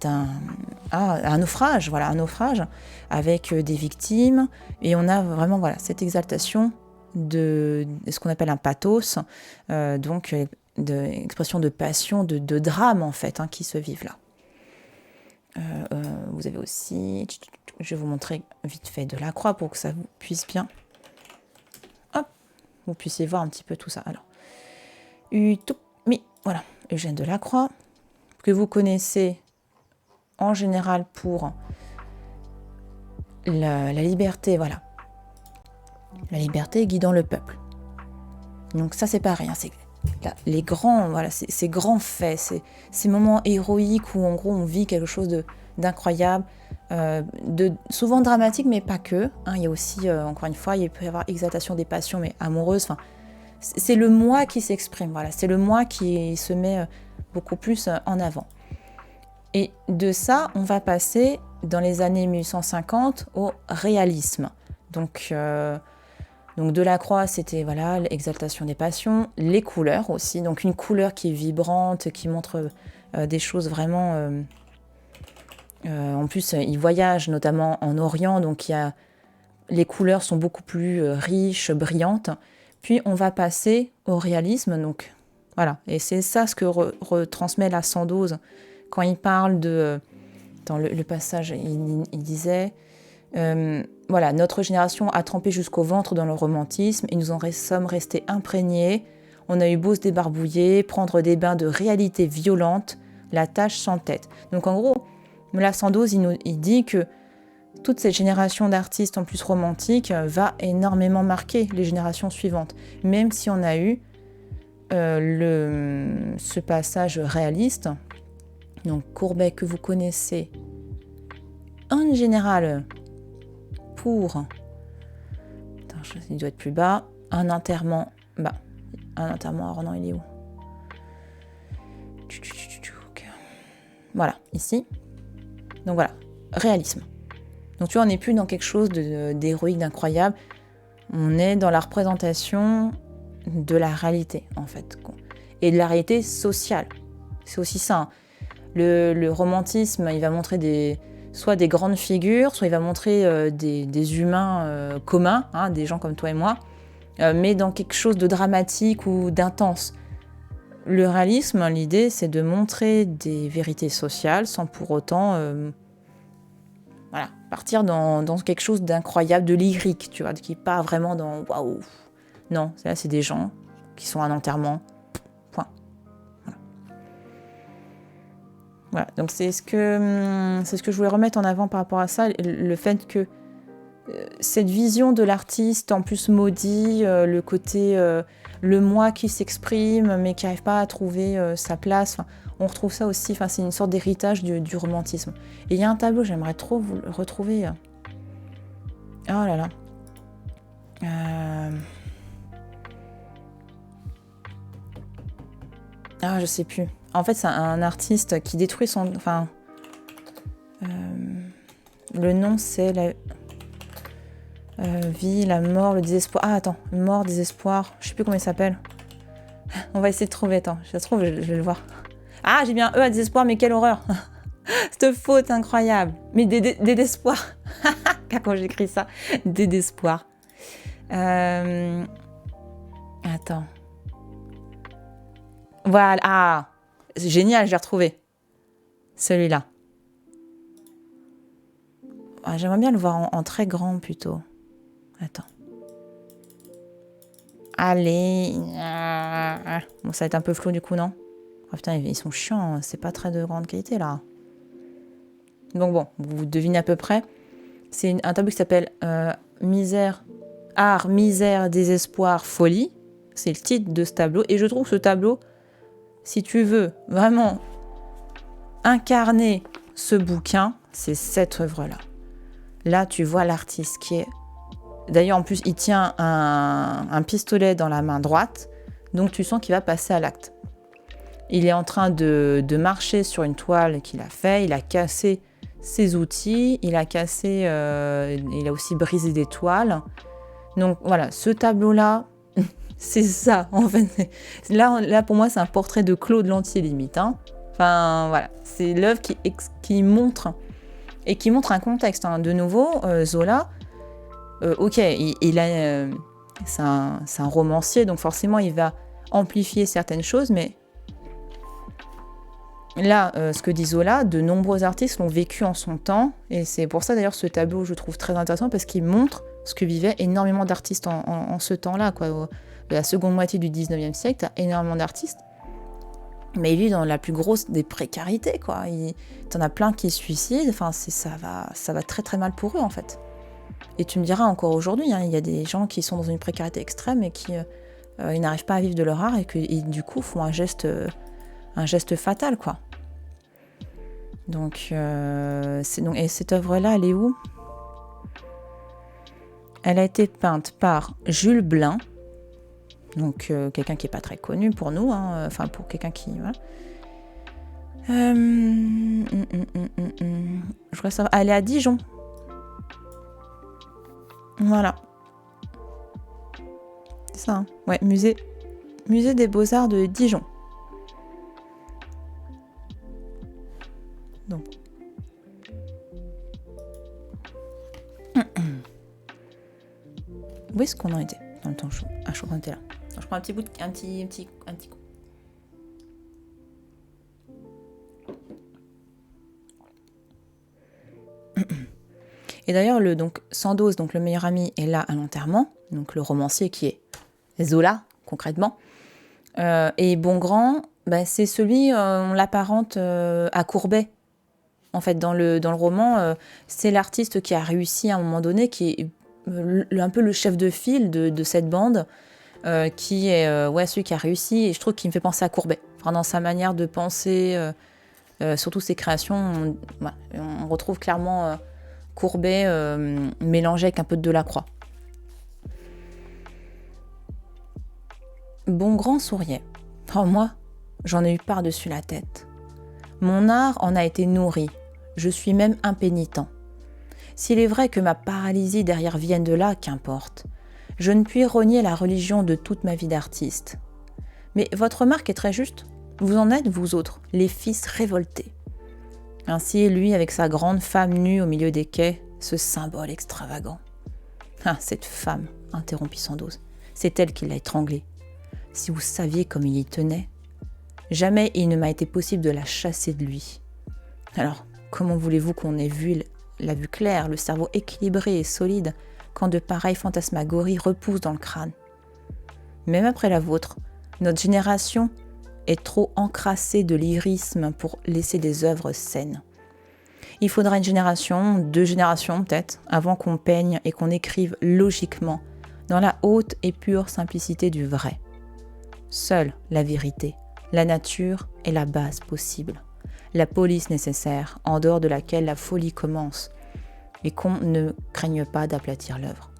un naufrage, voilà, un naufrage avec des victimes, et on a vraiment cette exaltation de ce qu'on appelle un pathos, donc d'expression de passion, de drame en fait, hein, qui se vivent là. Vous avez aussi, je vais vous montrer vite fait Delacroix pour que ça vous puisse bien, hop, vous puissiez voir un petit peu tout ça. Alors, voilà, Eugène Delacroix, que vous connaissez en général pour la liberté, voilà. La liberté guidant le peuple. Donc ça, c'est pareil, hein, c'est les grands, voilà, ces grands faits, ces moments héroïques où en gros on vit quelque chose d'incroyable, souvent dramatique, mais pas que. Hein, il y a aussi, encore une fois, il peut y avoir exaltation des passions, mais amoureuses. Enfin, c'est le moi qui s'exprime, voilà, c'est le moi qui se met beaucoup plus en avant. Et de ça, on va passer dans les années 1850 au réalisme. Donc Delacroix, c'était l'exaltation des passions, les couleurs aussi, donc une couleur qui est vibrante, qui montre des choses vraiment... en plus, il voyage notamment en Orient, donc les couleurs sont beaucoup plus riches, brillantes. Puis on va passer au réalisme, donc voilà. Et c'est ça ce que retransmet la Sandoz quand il parle de... Dans le passage, il disait... notre génération a trempé jusqu'au ventre dans le romantisme et nous en sommes restés imprégnés. On a eu beau se débarbouiller, prendre des bains de réalité violente, la tâche sans tête. Donc en gros, là, Sandoz, il dit que toute cette génération d'artistes en plus romantiques va énormément marquer les générations suivantes. Même si on a eu ce passage réaliste, donc Courbet que vous connaissez, en général, pour... Attends, il doit être plus bas. Un enterrement... un enterrement... Alors non, il est où? Voilà, ici. Donc voilà, réalisme. Donc tu vois, on n'est plus dans quelque chose d'héroïque, d'incroyable. On est dans la représentation de la réalité, en fait. Et de la réalité sociale. C'est aussi ça. Hein. Le romantisme, il va montrer soit des grandes figures, soit il va montrer des humains communs, hein, des gens comme toi et moi, mais dans quelque chose de dramatique ou d'intense. Le réalisme, l'idée, c'est de montrer des vérités sociales sans pour autant partir dans quelque chose d'incroyable, de lyrique, tu vois, qui part vraiment dans waouh. Non, là, c'est des gens qui sont à un enterrement. Point. Voilà. Donc c'est ce que je voulais remettre en avant par rapport à ça, le fait que cette vision de l'artiste en plus maudit, le côté le moi qui s'exprime mais qui n'arrive pas à trouver sa place, on retrouve ça aussi, c'est une sorte d'héritage du romantisme. Et il y a un tableau, j'aimerais trop vous le retrouver. Oh là là. Ah, je sais plus. En fait, c'est un artiste qui détruit son... le nom, c'est la... vie, la mort, le désespoir. Ah, attends. Mort, désespoir. Je sais plus comment il s'appelle. On va essayer de trouver. Attends, ça se trouve, je vais le voir. Ah, j'ai bien E à désespoir, mais quelle horreur. Cette faute incroyable. Mais désespoir. Quand j'écris ça. Désespoir. Attends. Voilà. Ah, c'est génial, j'ai retrouvé. Celui-là. Ah, j'aimerais bien le voir en très grand plutôt. Attends. Allez. Bon, ça va être un peu flou du coup, non? Oh putain, ils sont chiants. C'est pas très de grande qualité là. Donc bon, vous devinez à peu près. C'est un tableau qui s'appelle Misère, Art, Misère, Désespoir, Folie. C'est le titre de ce tableau. Et je trouve que ce tableau, si tu veux vraiment incarner ce bouquin, c'est cette œuvre-là. Là, tu vois l'artiste qui est... D'ailleurs, en plus, il tient un pistolet dans la main droite. Donc, tu sens qu'il va passer à l'acte. Il est en train de marcher sur une toile qu'il a fait. Il a cassé ses outils. Il a aussi brisé des toiles. Donc, voilà, ce tableau-là, c'est ça, en fait. Là, pour moi, c'est un portrait de Claude Lantier, limite. Hein. Enfin, voilà. C'est l'œuvre qui montre... Et qui montre un contexte. Hein. De nouveau, Zola, ok, c'est un romancier, donc forcément, il va amplifier certaines choses, mais là, ce que dit Zola, de nombreux artistes l'ont vécu en son temps, et c'est pour ça, d'ailleurs, ce tableau, je trouve très intéressant, parce qu'il montre ce que vivaient énormément d'artistes en ce temps-là, quoi. La seconde moitié du 19e siècle, t'as énormément d'artistes, mais ils vivent dans la plus grosse des précarités, quoi. T'en as plein qui se suicident, enfin, ça va très très mal pour eux, en fait. Et tu me diras encore aujourd'hui, hein, il y a des gens qui sont dans une précarité extrême et qui ils n'arrivent pas à vivre de leur art et du coup font un geste fatal, quoi. Donc, et cette œuvre-là, elle est où? Elle a été peinte par Jules Blin, donc quelqu'un qui n'est pas très connu pour nous, hein, enfin pour quelqu'un qui... Voilà. Je voudrais savoir... Elle est à Dijon. Voilà. C'est ça, hein. Ouais, musée des Beaux-Arts de Dijon. Donc. Où est-ce qu'on en était dans le temps chaud? Ah, je crois qu'on était là. Alors, je prends un petit coup. Et d'ailleurs, Sandoz, donc le meilleur ami, est là à l'enterrement, donc le romancier qui est Zola, concrètement. Et Bongrand, c'est celui, on l'apparente à Courbet. En fait, dans le roman, c'est l'artiste qui a réussi à un moment donné, qui est un peu le chef de file de cette bande, qui est celui qui a réussi. Et je trouve qu'il me fait penser à Courbet. Enfin, dans sa manière de penser, surtout ses créations, on retrouve clairement Courbet mélangé avec un peu de Delacroix. Bongrand souriait. Oh, moi, j'en ai eu par-dessus la tête. Mon art en a été nourri. Je suis même impénitent. S'il est vrai que ma paralysie derrière vienne de là, qu'importe. Je ne puis renier la religion de toute ma vie d'artiste. Mais votre remarque est très juste. Vous en êtes, vous autres, les fils révoltés. Ainsi, lui, avec sa grande femme nue au milieu des quais, ce symbole extravagant. Ah, cette femme, interrompit Sandoz, c'est elle qui l'a étranglé. Si vous saviez comme il y tenait. Jamais il ne m'a été possible de la chasser de lui. Alors, comment voulez-vous qu'on ait vu la vue claire, le cerveau équilibré et solide, quand de pareilles fantasmagories repoussent dans le crâne? Même après la vôtre, notre génération est trop encrassée de lyrisme pour laisser des œuvres saines. Il faudra une génération, 2 générations peut-être, avant qu'on peigne et qu'on écrive logiquement, dans la haute et pure simplicité du vrai. Seule la vérité, la nature est la base possible, la police nécessaire, en dehors de laquelle la folie commence, et qu'on ne craigne pas d'aplatir l'œuvre.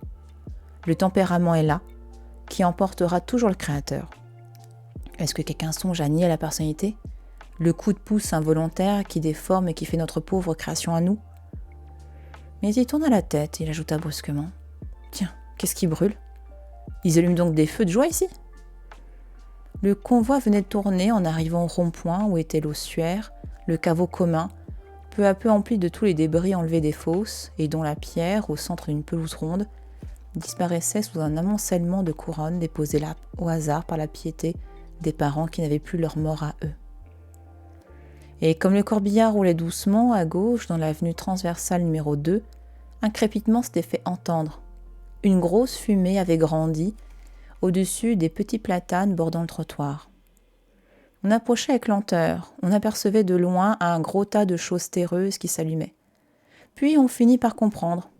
Le tempérament est là, qui emportera toujours le créateur. Est-ce que quelqu'un songe à nier la personnalité ? Le coup de pouce involontaire qui déforme et qui fait notre pauvre création à nous ? Mais il tourna la tête et il ajouta brusquement : « Tiens, qu'est-ce qui brûle ? Ils allument donc des feux de joie ici ?» Le convoi venait de tourner en arrivant au rond-point où était l'ossuaire, le caveau commun, peu à peu empli de tous les débris enlevés des fosses et dont la pierre, au centre d'une pelouse ronde, disparaissait sous un amoncellement de couronnes déposées là au hasard par la piété des parents qui n'avaient plus leur mort à eux. Et comme le corbillard roulait doucement à gauche dans l'avenue transversale numéro 2, un crépitement s'était fait entendre. Une grosse fumée avait grandi au-dessus des petits platanes bordant le trottoir. On approchait avec lenteur, on apercevait de loin un gros tas de choses terreuses qui s'allumaient. Puis on finit par comprendre.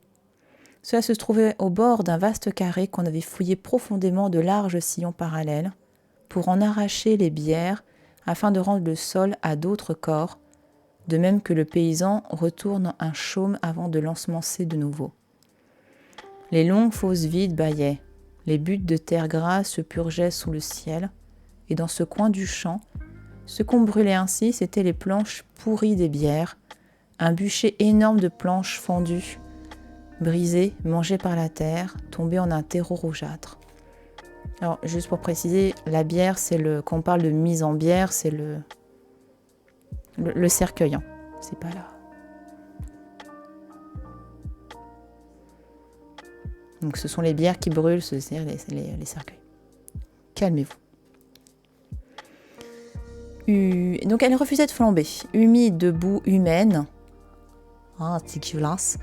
Cela se trouvait au bord d'un vaste carré qu'on avait fouillé profondément de larges sillons parallèles pour en arracher les bières afin de rendre le sol à d'autres corps, de même que le paysan retourne un chaume avant de l'ensemencer de nouveau. Les longues fosses vides bâillaient, les buttes de terre grasse se purgeaient sous le ciel, et dans ce coin du champ, ce qu'on brûlait ainsi, c'étaient les planches pourries des bières, un bûcher énorme de planches fendues, brisées, mangées par la terre, tombées en un terreau rougeâtre. Alors, juste pour préciser, la bière, quand on parle de mise en bière, c'est le cercueil. Hein. C'est pas là. Donc, ce sont les bières qui brûlent, c'est-à-dire les cercueils. Calmez-vous. Donc, elle refusait de flamber, humide de boue humaine, dégueulasse,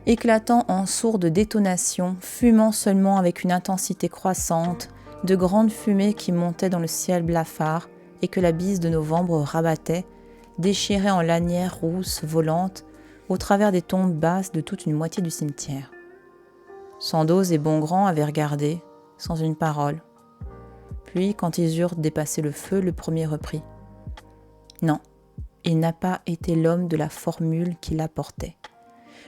éclatant en sourde détonation, fumant seulement avec une intensité croissante, de grandes fumées qui montaient dans le ciel blafard et que la bise de novembre rabattait, déchirée en lanières rousses volantes, au travers des tombes basses de toute une moitié du cimetière. Sandoz et Bongrand avaient regardé, sans une parole. Puis, quand ils eurent dépassé le feu, le premier reprit. Non, il n'a pas été l'homme de la formule qui l'apportait.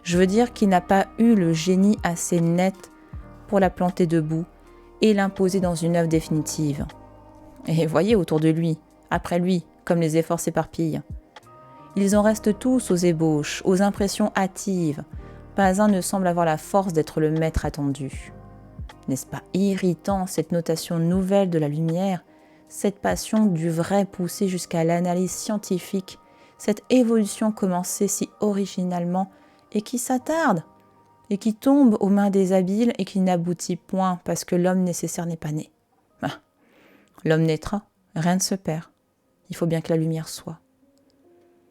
Je veux dire qu'il n'a pas eu le génie assez net pour la planter debout et l'imposer dans une œuvre définitive. Et voyez autour de lui, après lui, comme les efforts s'éparpillent. Ils en restent tous aux ébauches, aux impressions hâtives. Pas un ne semble avoir la force d'être le maître attendu. N'est-ce pas irritant, cette notation nouvelle de la lumière, cette passion du vrai poussée jusqu'à l'analyse scientifique, cette évolution commencée si originalement et qui s'attarde, et qui tombe aux mains des habiles et qui n'aboutit point parce que l'homme nécessaire n'est pas né. Ah, l'homme naîtra, rien ne se perd. Il faut bien que la lumière soit.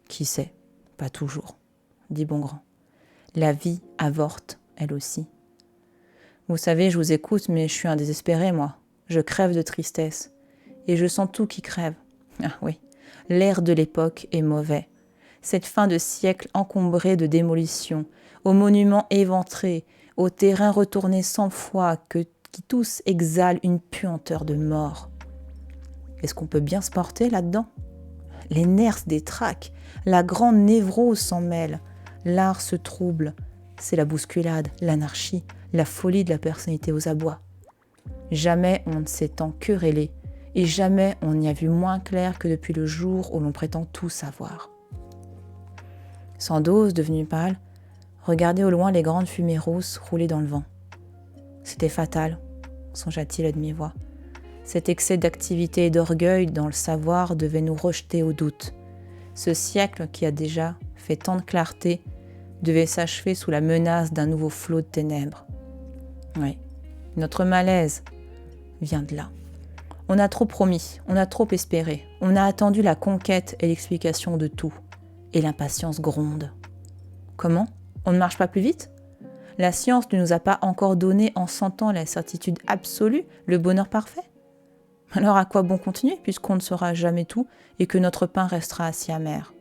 Qui sait, pas toujours, dit Bongrand. La vie avorte, elle aussi. Vous savez, je vous écoute, mais je suis un désespéré, moi. Je crève de tristesse. et je sens tout qui crève. Ah oui, l'air de l'époque est mauvais. Cette fin de siècle encombrée de démolitions, aux monuments éventrés, aux terrains retournés 100 fois, qui tous exhalent une puanteur de mort. Est-ce qu'on peut bien se porter là-dedans ? Les nerfs se détraquent, la grande névrose s'en mêle, l'art se trouble. C'est la bousculade, l'anarchie, la folie de la personnalité aux abois. Jamais on ne s'est tant querellé, et jamais on n'y a vu moins clair que depuis le jour où l'on prétend tout savoir. Sandoz, devenu pâle, regardait au loin les grandes fumées rousses rouler dans le vent. C'était fatal, songea-t-il à demi-voix. Cet excès d'activité et d'orgueil dans le savoir devait nous rejeter au doute. Ce siècle qui a déjà fait tant de clarté devait s'achever sous la menace d'un nouveau flot de ténèbres. Oui, notre malaise vient de là. On a trop promis, on a trop espéré, on a attendu la conquête et l'explication de tout. Et l'impatience gronde. Comment ? On ne marche pas plus vite ? La science ne nous a pas encore donné en 100 ans la certitude absolue, le bonheur parfait ? Alors à quoi bon continuer puisqu'on ne saura jamais tout et que notre pain restera si amer ?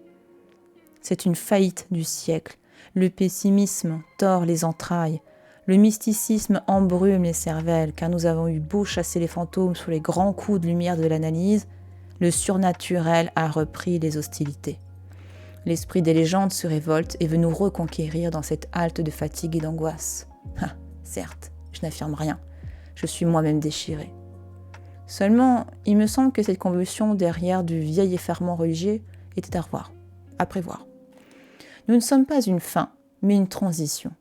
C'est une faillite du siècle. Le pessimisme tord les entrailles. Le mysticisme embrume les cervelles car nous avons eu beau chasser les fantômes sous les grands coups de lumière de l'analyse, le surnaturel a repris les hostilités. L'esprit des légendes se révolte et veut nous reconquérir dans cette halte de fatigue et d'angoisse. Ah, certes, je n'affirme rien. Je suis moi-même déchiré. Seulement, il me semble que cette convulsion derrière du vieil effarement religieux était à revoir, à prévoir. Nous ne sommes pas une fin, mais une transition,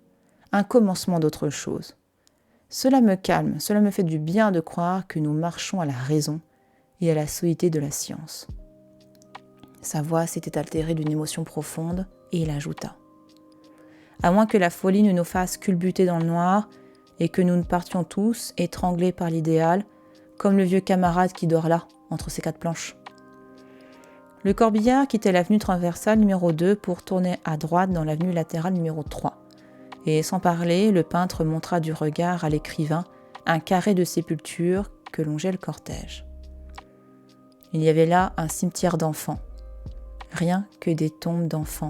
un commencement d'autre chose. Cela me calme, cela me fait du bien de croire que nous marchons à la raison et à la solidité de la science. Sa voix s'était altérée d'une émotion profonde et il ajouta « À moins que la folie ne nous fasse culbuter dans le noir et que nous ne partions tous, étranglés par l'idéal, comme le vieux camarade qui dort là, entre ses 4 planches. » Le corbillard quittait l'avenue transversale numéro 2 pour tourner à droite dans l'avenue latérale numéro 3. Et sans parler, le peintre montra du regard à l'écrivain un carré de sépultures que longeait le cortège. Il y avait là un cimetière d'enfants. Rien que des tombes d'enfants,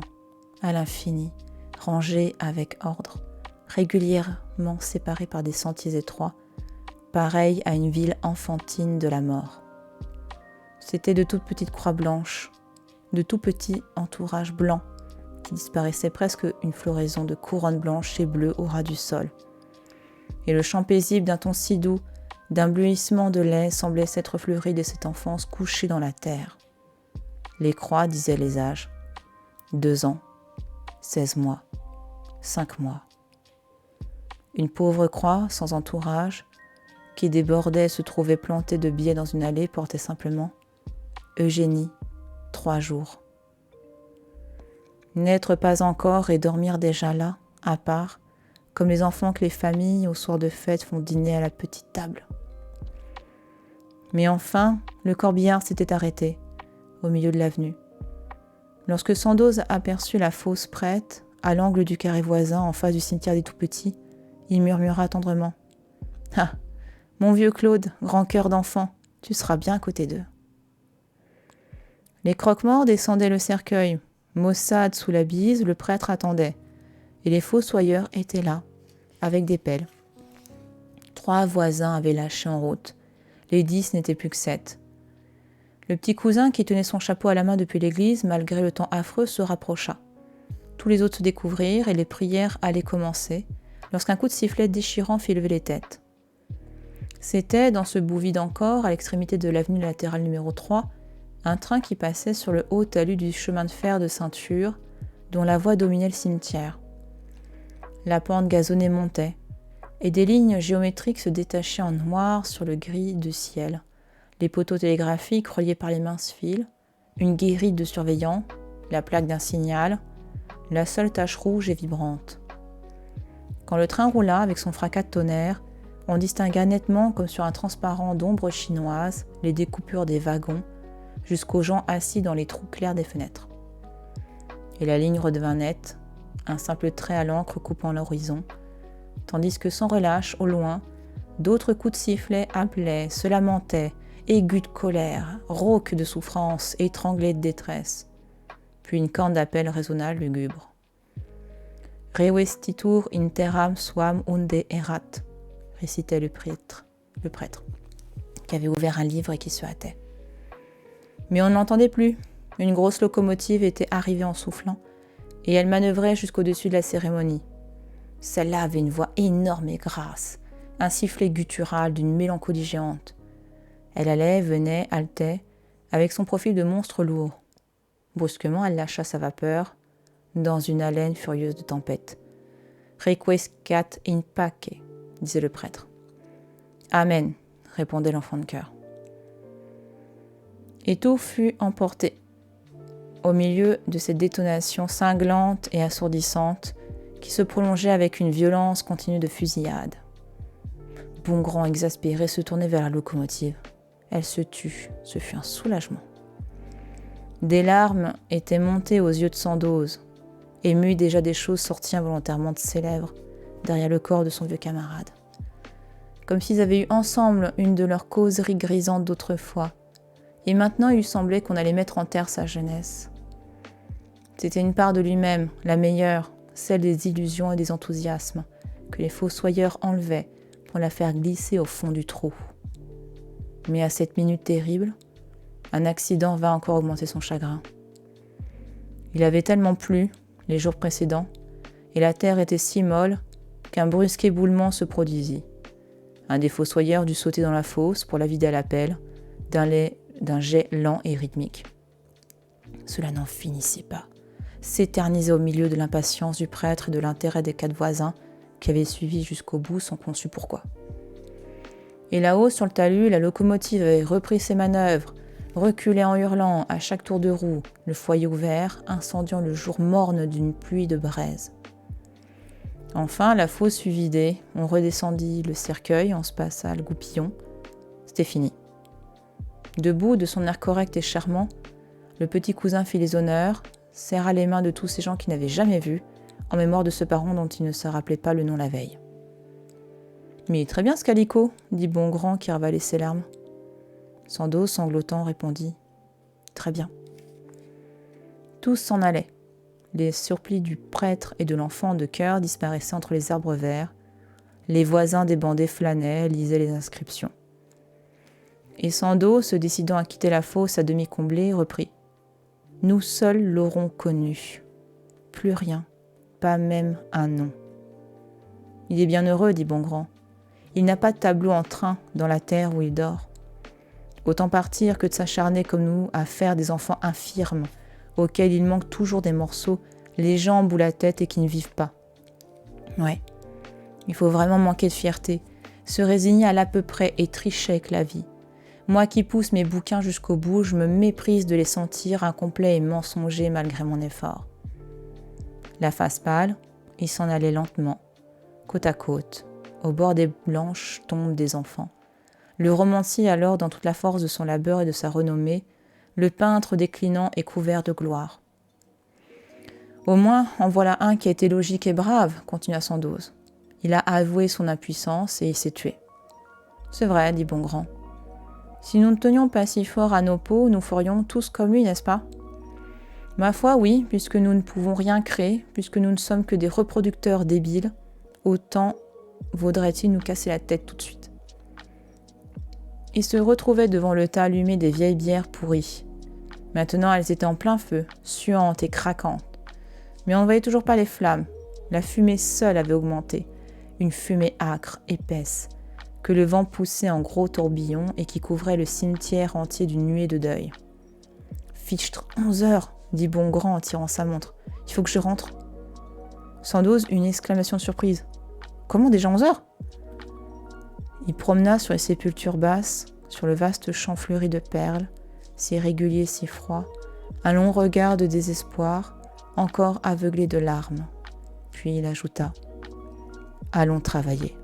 à l'infini, rangées avec ordre, régulièrement séparées par des sentiers étroits, pareils à une ville enfantine de la mort. C'étaient de toutes petites croix blanches, de tout petits entourages blancs, qui disparaissaient presque une floraison de couronnes blanches et bleues au ras du sol. Et le chant paisible d'un ton si doux, d'un bleuissement de lait semblait s'être fleuri de cette enfance couchée dans la terre. Les croix disaient les âges. 2 ans, 16 mois, 5 mois. Une pauvre croix sans entourage, qui débordait se trouvait plantée de biais dans une allée, portait simplement « Eugénie, 3 jours ». N'être pas encore et dormir déjà là, à part, comme les enfants que les familles, au soir de fête, font dîner à la petite table. Mais enfin, le corbillard s'était arrêté, au milieu de l'avenue. Lorsque Sandoz aperçut la fosse prête, à l'angle du carré voisin, en face du cimetière des Tout-Petits, il murmura tendrement « Ah, mon vieux Claude, grand cœur d'enfant, tu seras bien à côté d'eux. » Les croque-morts descendaient le cercueil. Maussade sous la bise, le prêtre attendait. Et les fossoyeurs étaient là, avec des pelles. 3 voisins avaient lâché en route. Les 10 n'étaient plus que 7. Le petit cousin qui tenait son chapeau à la main depuis l'église, malgré le temps affreux, se rapprocha. Tous les autres se découvrirent et les prières allaient commencer, lorsqu'un coup de sifflet déchirant fit lever les têtes. C'était, dans ce bout vide encore, à l'extrémité de l'avenue latérale numéro 3, un train qui passait sur le haut talus du chemin de fer de ceinture, dont la voie dominait le cimetière. La pente gazonnée montait, et des lignes géométriques se détachaient en noir sur le gris du ciel. Les poteaux télégraphiques reliés par les minces fils, une guérite de surveillants, la plaque d'un signal, la seule tache rouge et vibrante. Quand le train roula avec son fracas de tonnerre, on distingua nettement, comme sur un transparent d'ombre chinoise, les découpures des wagons, jusqu'aux gens assis dans les trous clairs des fenêtres. Et la ligne redevint nette, un simple trait à l'encre coupant l'horizon, tandis que sans relâche, au loin, d'autres coups de sifflet appelaient, se lamentaient, aigu de colère, rauque de souffrance, étranglé de détresse. Puis une corne d'appel résonna lugubre. Revestitur in terram suam unde erat, récitait le prêtre, qui avait ouvert un livre et qui se hâtait. Mais on ne l'entendait plus. Une grosse locomotive était arrivée en soufflant, et elle manœuvrait jusqu'au-dessus de la cérémonie. Celle-là avait une voix énorme et grasse, un sifflet guttural d'une mélancolie géante. Elle allait, venait, haletait, avec son profil de monstre lourd. Brusquement, elle lâcha sa vapeur, dans une haleine furieuse de tempête. « Requiescat in pace », disait le prêtre. « Amen », répondait l'enfant de chœur. Et tout fut emporté. Au milieu de cette détonation cinglante et assourdissante qui se prolongeait avec une violence continue de fusillade. Bongrand, exaspéré, se tournait vers la locomotive. Elle se tut, ce fut un soulagement. Des larmes étaient montées aux yeux de Sandoz. Ému, déjà des choses sorties involontairement de ses lèvres, derrière le corps de son vieux camarade. Comme s'ils avaient eu ensemble une de leurs causeries grisantes d'autrefois. Et maintenant, il lui semblait qu'on allait mettre en terre sa jeunesse. C'était une part de lui-même, la meilleure, celle des illusions et des enthousiasmes, que les fossoyeurs enlevaient pour la faire glisser au fond du trou. Mais à cette minute terrible, un accident va encore augmenter son chagrin. Il avait tellement plu, les jours précédents, et la terre était si molle qu'un brusque éboulement se produisit. Un des fossoyeurs dut sauter dans la fosse pour la vider à la pelle, d'un jet lent et rythmique. Cela n'en finissait pas, s'éternisait au milieu de l'impatience du prêtre et de l'intérêt des 4 voisins qui avaient suivi jusqu'au bout sans qu'on sût pourquoi. Et là-haut, sur le talus, la locomotive avait repris ses manœuvres, reculait en hurlant à chaque tour de roue, le foyer ouvert, incendiant le jour morne d'une pluie de braise. Enfin, la fosse fut vidée, on redescendit le cercueil, on se passa le goupillon. C'était fini. Debout, de son air correct et charmant, le petit cousin fit les honneurs, serra les mains de tous ces gens qu'il n'avait jamais vus, en mémoire de ce parent dont il ne se rappelait pas le nom la veille. « Mais très bien ce calicot », dit Bongrand qui ravalait ses larmes. Sandoz, sanglotant, répondit « Très bien ». Tous s'en allaient. Les surplis du prêtre et de l'enfant de chœur disparaissaient entre les arbres verts. Les voisins débandés flânaient, lisaient les inscriptions. Et Sandoz, se décidant à quitter la fosse à demi comblée, reprit. « Nous seuls l'aurons connu. Plus rien, pas même un nom. » « Il est bien heureux, dit Bongrand. Il n'a pas de tableau en train dans la terre où il dort. Autant partir que de s'acharner comme nous à faire des enfants infirmes, auxquels il manque toujours des morceaux, les jambes ou la tête et qui ne vivent pas. Ouais, il faut vraiment manquer de fierté, se résigner à l'à peu près et tricher avec la vie. Moi qui pousse mes bouquins jusqu'au bout, je me méprise de les sentir incomplets et mensongers malgré mon effort. » La face pâle, il s'en allait lentement, côte à côte, au bord des blanches tombes des enfants. Le romancier alors dans toute la force de son labeur et de sa renommée, le peintre déclinant et couvert de gloire. « Au moins, en voilà un qui a été logique et brave, » continua Sandoz. « Il a avoué son impuissance et il s'est tué. »« C'est vrai, dit Bongrand. Si nous ne tenions pas si fort à nos peaux, nous ferions tous comme lui, n'est-ce pas ? Ma foi, oui, puisque nous ne pouvons rien créer, puisque nous ne sommes que des reproducteurs débiles, autant vaudrait-il nous casser la tête tout de suite. » Il se retrouvait devant le tas allumé des vieilles bières pourries. Maintenant, elles étaient en plein feu, suantes et craquantes. Mais on ne voyait toujours pas les flammes. La fumée seule avait augmenté. Une fumée âcre, épaisse, que le vent poussait en gros tourbillons et qui couvrait le cimetière entier d'une nuée de deuil. « Fichtre, 11 heures !» dit Bongrand en tirant sa montre. « Il faut que je rentre. » Sandoz eut une exclamation de surprise. « Comment déjà 11 heures ?» Il promena sur les sépultures basses, sur le vaste champ fleuri de perles, si régulier, si froid, un long regard de désespoir, encore aveuglé de larmes. Puis il ajouta « Allons travailler. »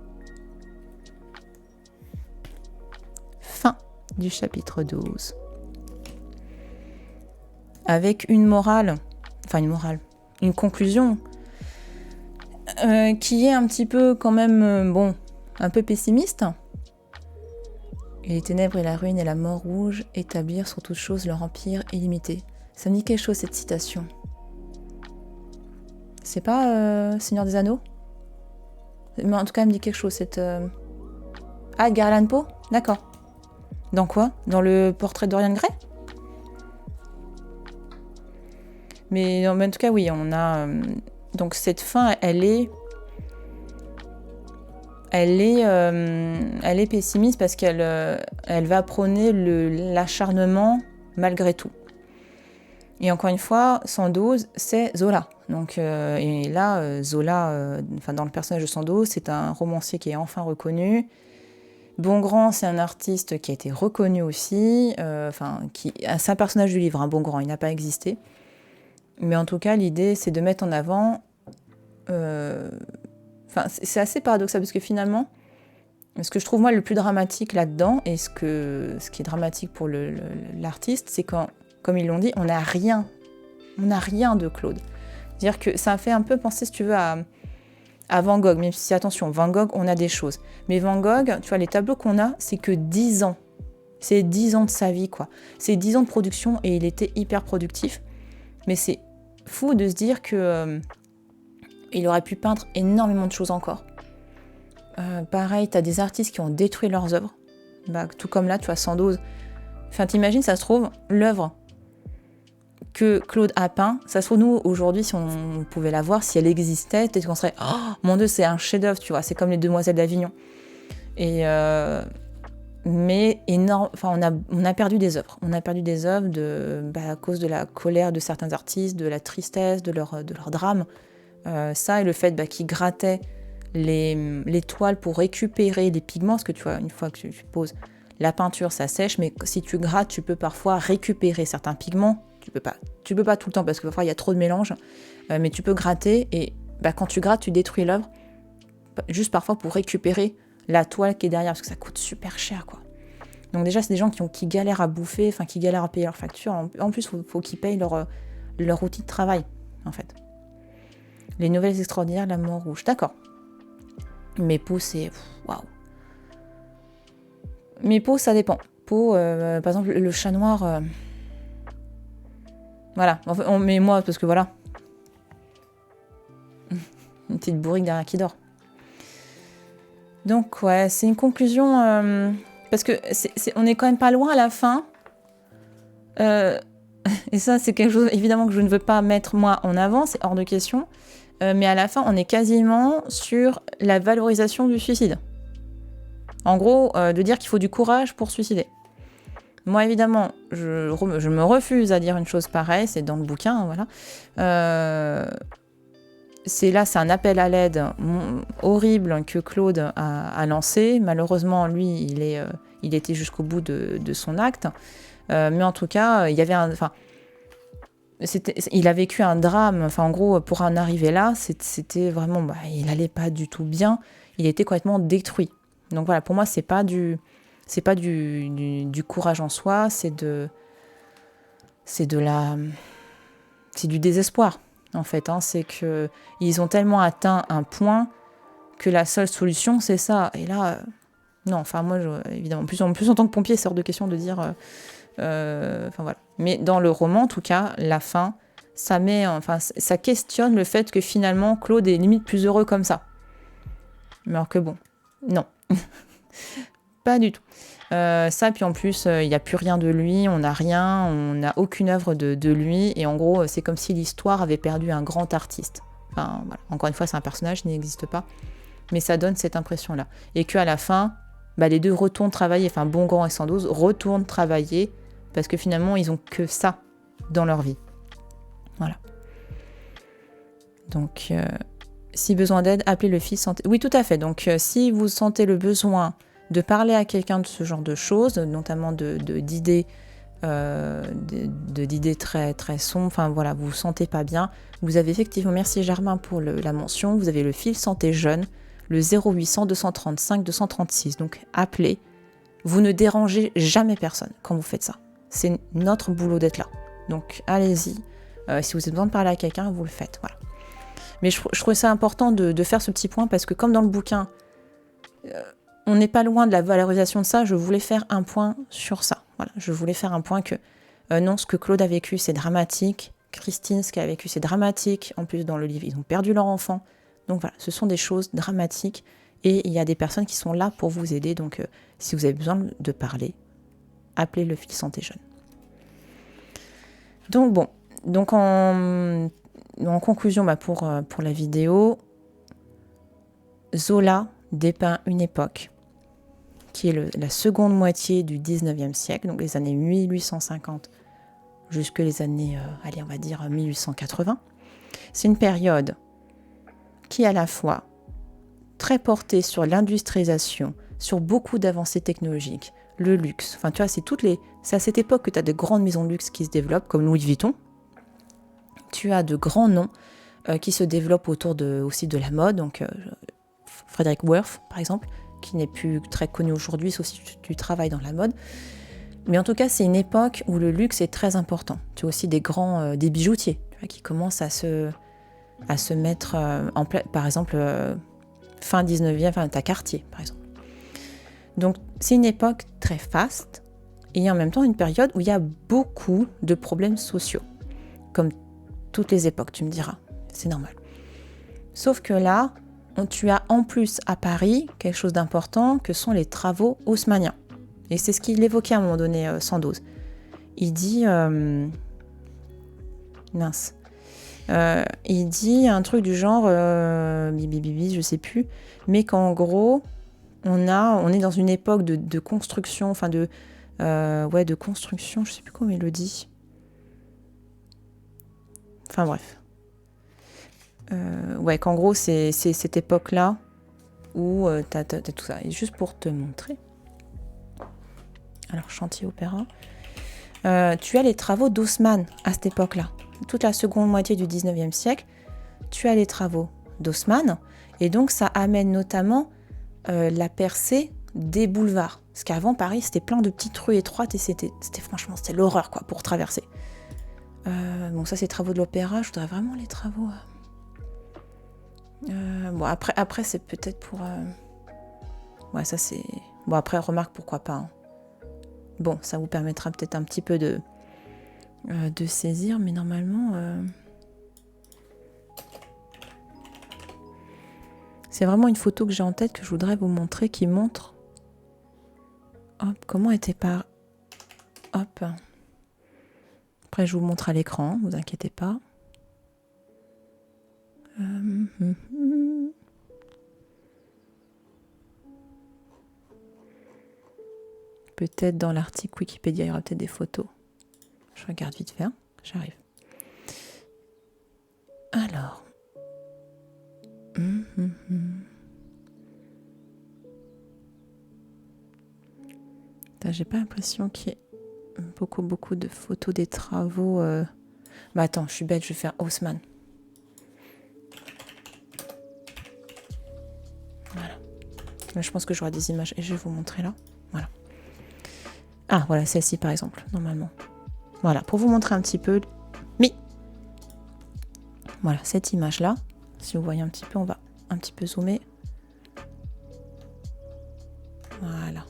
Fin du chapitre 12. Avec une conclusion qui est un petit peu quand même, un peu pessimiste. Et les ténèbres et la ruine et la mort rouge établirent sur toute chose leur empire illimité. Ça me dit quelque chose, cette citation. C'est pas Seigneur des Anneaux? Mais en tout cas, elle me dit quelque chose, cette... Ah, Edgar Allan Poe? D'accord. Dans quoi? Dans le portrait de Dorian Gray? Mais en tout cas, oui, on a... donc cette fin, elle est pessimiste parce qu'elle va prôner l'acharnement malgré tout. Et encore une fois, Sandoz, c'est Zola. Donc, et là, Zola, dans le personnage de Sandoz, c'est un romancier qui est enfin reconnu. Bongrand, c'est un artiste qui a été reconnu aussi. C'est un personnage du livre, Bongrand, il n'a pas existé. Mais en tout cas, l'idée, c'est de mettre en avant... c'est assez paradoxal, parce que finalement, ce que je trouve, moi, le plus dramatique là-dedans, et ce qui est dramatique pour l'artiste, c'est quand, comme ils l'ont dit, on n'a rien de Claude. C'est-à-dire que ça fait un peu penser, si tu veux, à Van Gogh, même si, attention, Van Gogh, on a des choses. Mais Van Gogh, tu vois, les tableaux qu'on a, c'est que 10 ans. C'est 10 ans de sa vie, quoi. C'est 10 ans de production, et il était hyper productif. Mais c'est fou de se dire que il aurait pu peindre énormément de choses encore. Pareil, t'as des artistes qui ont détruit leurs œuvres. Tout comme là, tu vois, Sandoz. Enfin, t'imagines, ça se trouve, l'œuvre que Claude a peint, ça se trouve, nous, aujourd'hui, si on pouvait la voir, si elle existait, peut-être qu'on serait « Oh, mon Dieu, c'est un chef-d'œuvre, tu vois, c'est comme les Demoiselles d'Avignon. » Mais énorme, on a perdu des œuvres. On a perdu des œuvres à cause de la colère de certains artistes, de la tristesse, de leur drame. Ça et le fait qu'ils grattaient les toiles pour récupérer les pigments, parce que tu vois, une fois que tu poses la peinture, ça sèche, mais si tu grattes, tu peux parfois récupérer certains pigments. Tu peux pas tout le temps, parce que parfois il y a trop de mélange, mais tu peux gratter, et quand tu grattes, tu détruis l'œuvre, juste parfois pour récupérer la toile qui est derrière, parce que ça coûte super cher, quoi. Donc déjà, c'est des gens qui galèrent à bouffer, qui galèrent à payer leurs factures. En plus, faut qu'ils payent leur outil de travail, en fait. Les nouvelles extraordinaires, la mort rouge. D'accord. Mais Poe, c'est... Waouh. Mais Poe, ça dépend. Poe, par exemple, le chat noir... Voilà. Mais moi, parce que voilà. Une petite bourrique derrière qui dort. Donc, ouais, c'est une conclusion... parce que on est quand même pas loin à la fin. Et ça, c'est quelque chose, évidemment, que je ne veux pas mettre, moi, en avant. C'est hors de question. Mais à la fin, on est quasiment sur la valorisation du suicide. En gros, de dire qu'il faut du courage pour se suicider. Moi, évidemment, je me refuse à dire une chose pareille, c'est dans le bouquin, voilà. C'est un appel à l'aide horrible que Claude a lancé. Malheureusement, lui, il était jusqu'au bout de son acte. Mais en tout cas, il y avait il a vécu un drame. En gros, pour en arriver là, c'était vraiment... il allait pas du tout bien. Il était complètement détruit. Donc voilà, pour moi, c'est pas du courage en soi, c'est du désespoir, en fait. C'est que ils ont tellement atteint un point que la seule solution, c'est ça. Et là, non, moi, évidemment, en plus en tant que pompier, c'est hors de question de dire... voilà. Mais dans le roman, en tout cas, la fin, ça questionne le fait que finalement, Claude est limite plus heureux comme ça. Mais alors que bon, non. Pas du tout. Ça, puis en plus, il n'y a plus rien de lui, on n'a rien, on n'a aucune œuvre de lui, et en gros, c'est comme si l'histoire avait perdu un grand artiste. Voilà. Encore une fois, c'est un personnage, il n'existe pas, mais ça donne cette impression-là. Et qu'à la fin, les deux retournent travailler, Bongrand et Sandoz retournent travailler, parce que finalement, ils n'ont que ça dans leur vie. Voilà. Donc, si besoin d'aide, appelez le fils santé. Oui, tout à fait. Donc, si vous sentez le besoin de parler à quelqu'un de ce genre de choses, notamment d'idées très, très sombres, voilà, vous vous sentez pas bien, vous avez effectivement, merci Germain pour la mention, vous avez le fil santé jeune, le 0800 235 236. Donc, appelez. Vous ne dérangez jamais personne quand vous faites ça. C'est notre boulot d'être là. Donc, allez-y. Si vous avez besoin de parler à quelqu'un, vous le faites. Voilà. Mais je trouvais ça important de faire ce petit point parce que comme dans le bouquin, on n'est pas loin de la valorisation de ça. Je voulais faire un point sur ça. Voilà, je voulais faire un point que non, ce que Claude a vécu, c'est dramatique. Christine, ce qu'elle a vécu, c'est dramatique. En plus, dans le livre, ils ont perdu leur enfant. Donc voilà, ce sont des choses dramatiques. Et il y a des personnes qui sont là pour vous aider. Donc, si vous avez besoin de parler, appelez le fil santé jeune. Donc bon, donc en conclusion pour la vidéo, Zola dépeint une époque qui est la seconde moitié du 19e siècle, donc les années 1850 jusque les années, on va dire 1880. C'est une période qui est à la fois très portée sur l'industrialisation, sur beaucoup d'avancées technologiques, le luxe. Enfin, tu vois, c'est à cette époque que tu as de grandes maisons de luxe qui se développent, comme Louis Vuitton. Tu as de grands noms qui se développent autour aussi de la mode, donc Frederick Worth, par exemple, qui n'est plus très connu aujourd'hui, sauf si tu travailles dans la mode. Mais en tout cas, c'est une époque où le luxe est très important. Tu as aussi des bijoutiers, tu vois, qui commencent à se mettre en place, par exemple, fin 19e, enfin, t'as Cartier, par exemple. Donc, c'est une époque très faste, et en même temps une période où il y a beaucoup de problèmes sociaux, comme toutes les époques, tu me diras, c'est normal. Sauf que là, tu as en plus à Paris quelque chose d'important que sont les travaux haussmanniens. Et c'est ce qu'il évoquait à un moment donné, Sandoz. Il dit... il dit un truc du genre... je sais plus. Mais qu'en gros, on est dans une époque de construction, enfin de construction, je sais plus comment il le dit. Enfin bref. Qu'en gros, c'est cette époque-là où t'as tout ça. Et juste pour te montrer... Alors, chantier opéra. Tu as les travaux d'Haussmann à cette époque-là. Toute la seconde moitié du 19e siècle, tu as les travaux d'Haussmann. Et donc, ça amène notamment la percée des boulevards. Parce qu'avant, Paris, c'était plein de petites rues étroites et c'était l'horreur, quoi, pour traverser. Ça, c'est les travaux de l'opéra. Je voudrais vraiment les travaux... après, c'est peut-être pour... ça, c'est... Bon, après, remarque, pourquoi pas, hein. Bon, ça vous permettra peut-être un petit peu de saisir, mais normalement... C'est vraiment une photo que j'ai en tête que je voudrais vous montrer, qui montre... Hop, comment était par... Hop. Après, je vous montre à l'écran, hein, vous inquiétez pas. Peut-être dans l'article Wikipédia, il y aura peut-être des photos. Je regarde vite fait, hein. J'arrive. Alors. J'ai pas l'impression qu'il y ait beaucoup de photos des travaux. Attends, je suis bête, je vais faire Haussmann. Voilà. Là, je pense que j'aurai des images et je vais vous montrer là. Voilà. Ah, voilà, celle-ci par exemple, normalement. Voilà, pour vous montrer un petit peu. Mais voilà, cette image-là, si vous voyez un petit peu, on va un petit peu zoomer. Voilà.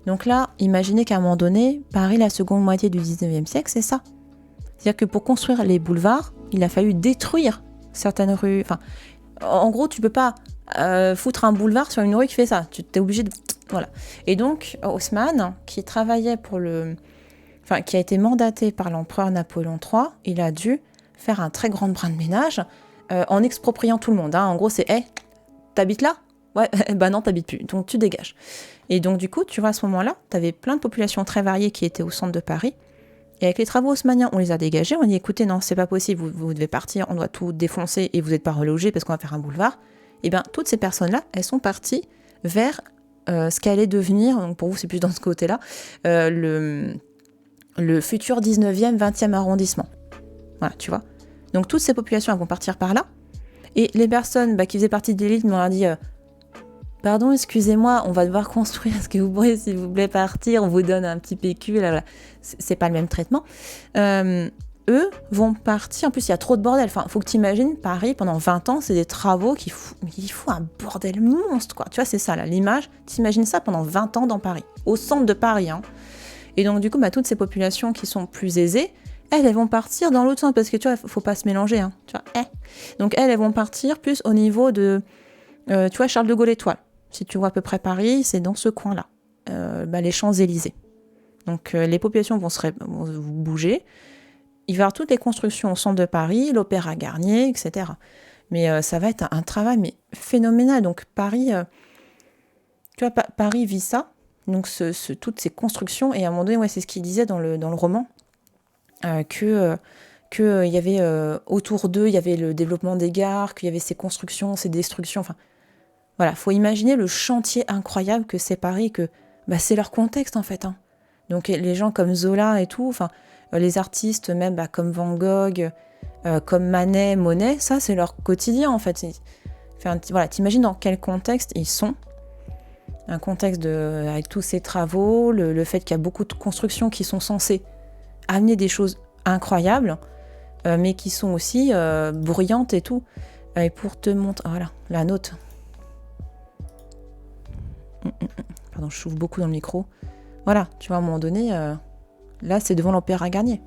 Donc là, imaginez qu'à un moment donné, Paris, la seconde moitié du 19e siècle, c'est ça. C'est-à-dire que pour construire les boulevards, il a fallu détruire certaines rues. Enfin, en gros, tu peux pas foutre un boulevard sur une rue qui fait ça. Tu es obligé de... Voilà. Et donc, Haussmann, qui travaillait qui a été mandaté par l'empereur Napoléon III, il a dû faire un très grand brin de ménage en expropriant tout le monde. Hein. En gros, c'est « t'habites là ? Ouais, bah non, t'habites plus, donc tu dégages. » Et donc, du coup, tu vois, à ce moment-là, t'avais plein de populations très variées qui étaient au centre de Paris. Et avec les travaux haussmanniens, on les a dégagés. On dit, écoutez, non, c'est pas possible, vous devez partir, on doit tout défoncer et vous n'êtes pas relogés parce qu'on va faire un boulevard. Et bien, toutes ces personnes-là, elles sont parties vers ce qu'allait devenir, donc pour vous, c'est plus dans ce côté-là, le futur 19e, 20e arrondissement. Voilà, tu vois. Donc, toutes ces populations, elles vont partir par là. Et les personnes qui faisaient partie de l'élite, on leur dit... Pardon, excusez-moi, on va devoir construire. Est-ce que vous pourriez, s'il vous plaît, partir ? On vous donne un petit PQ. Là, voilà. C'est pas le même traitement. eux vont partir. En plus, il y a trop de bordel. Enfin, faut que tu imagines, Paris, pendant 20 ans, c'est des travaux qui foutent un bordel monstre, quoi. Tu vois, c'est ça, là, l'image. T'imagines ça pendant 20 ans dans Paris, au centre de Paris, hein. Et donc, du coup, toutes ces populations qui sont plus aisées, elles vont partir dans l'autre sens, parce que, tu vois, faut pas se mélanger, hein. Tu vois, Donc, elles vont partir plus au niveau de, tu vois, Charles de Gaulle Étoile. Si tu vois à peu près Paris, c'est dans ce coin-là. Les Champs-Élysées. Donc, les populations vont bouger. Il va y avoir toutes les constructions au centre de Paris, l'Opéra Garnier, etc. Mais ça va être un travail phénoménal. Donc Paris, tu vois, Paris vit ça, donc toutes ces constructions. Et à un moment donné, ouais, c'est ce qu'il disait dans le roman, que y avait autour d'eux, il y avait le développement des gares, qu'il y avait ces constructions, ces destructions. Enfin, voilà, faut imaginer le chantier incroyable que c'est Paris, que c'est leur contexte en fait, hein. Donc les gens comme Zola et tout, enfin les artistes même comme Van Gogh, comme Manet, Monet, ça c'est leur quotidien en fait. Enfin, voilà, t'imagines dans quel contexte ils sont. Un contexte avec tous ces travaux, le fait qu'il y a beaucoup de constructions qui sont censées amener des choses incroyables, mais qui sont aussi bruyantes et tout. Et pour te montrer, voilà, la note. Pardon, je souffle beaucoup dans le micro. Voilà, tu vois, à un moment donné, là, c'est devant l'Opéra Garnier.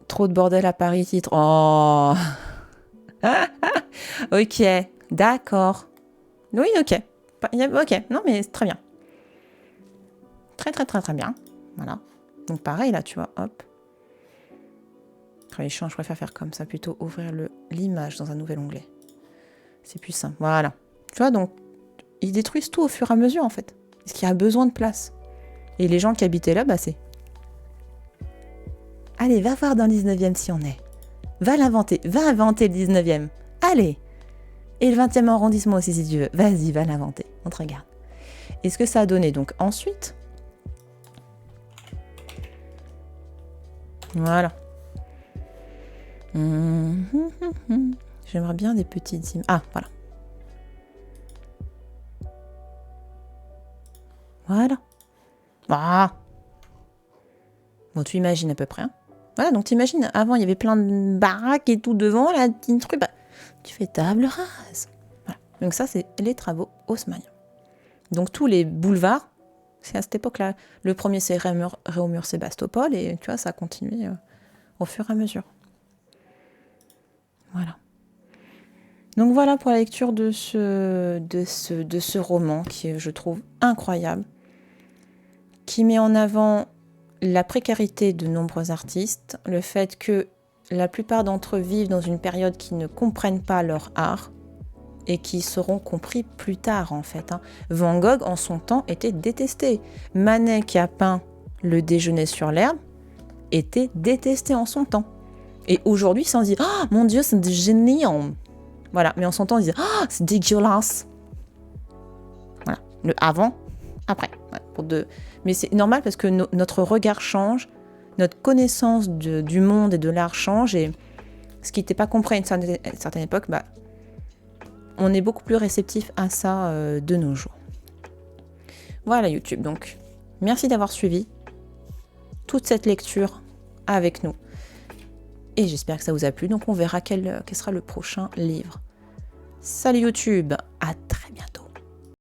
Trop de bordel à Paris, titre. Oh. Ok, d'accord. Oui, ok. Ok, non, mais c'est très bien. Très, très, très, très bien. Voilà. Donc, pareil, là, tu vois, hop. Travail échange, je préfère faire comme ça, plutôt ouvrir l'image dans un nouvel onglet. C'est plus simple. Voilà. Tu vois, donc, ils détruisent tout au fur et à mesure, en fait. Parce qu'il y a besoin de place. Et les gens qui habitaient là, c'est... Allez, va voir dans le 19e si on est. Va l'inventer. Va inventer le 19e. Allez. Et le 20e arrondissement aussi, si tu veux. Vas-y, va l'inventer. On te regarde. Et ce que ça a donné, donc, ensuite... Voilà. J'aimerais bien des petites images. Ah, voilà. Voilà. Ah. Bon, tu imagines à peu près. Hein. Voilà, donc t'imagines, avant, il y avait plein de baraques et tout devant, là, un truc, tu fais table rase. Voilà. Donc ça, c'est les travaux haussmanniens. Donc tous les boulevards, c'est à cette époque-là. Le premier, c'est Réaumur-Sébastopol, et tu vois, ça a continué au fur et à mesure. Voilà. Donc voilà pour la lecture de ce roman qui est, je trouve, incroyable, qui met en avant la précarité de nombreux artistes, le fait que la plupart d'entre eux vivent dans une période qui ne comprennent pas leur art et qui seront compris plus tard en fait. Hein. Van Gogh en son temps était détesté. Manet qui a peint Le Déjeuner sur l'herbe était détesté en son temps. Et aujourd'hui, ça on dit « Ah, mon Dieu, c'est génial !» Voilà, mais en son temps, on disait « Ah, c'est dégueulasse !» Voilà, le avant, après. Ouais, mais c'est normal parce que notre regard change, notre connaissance du monde et de l'art change, et ce qui n'était pas compris à une certaine époque, on est beaucoup plus réceptif à ça de nos jours. Voilà YouTube, donc merci d'avoir suivi toute cette lecture avec nous. Et j'espère que ça vous a plu, donc on verra quel sera le prochain livre. Salut YouTube, à très bientôt.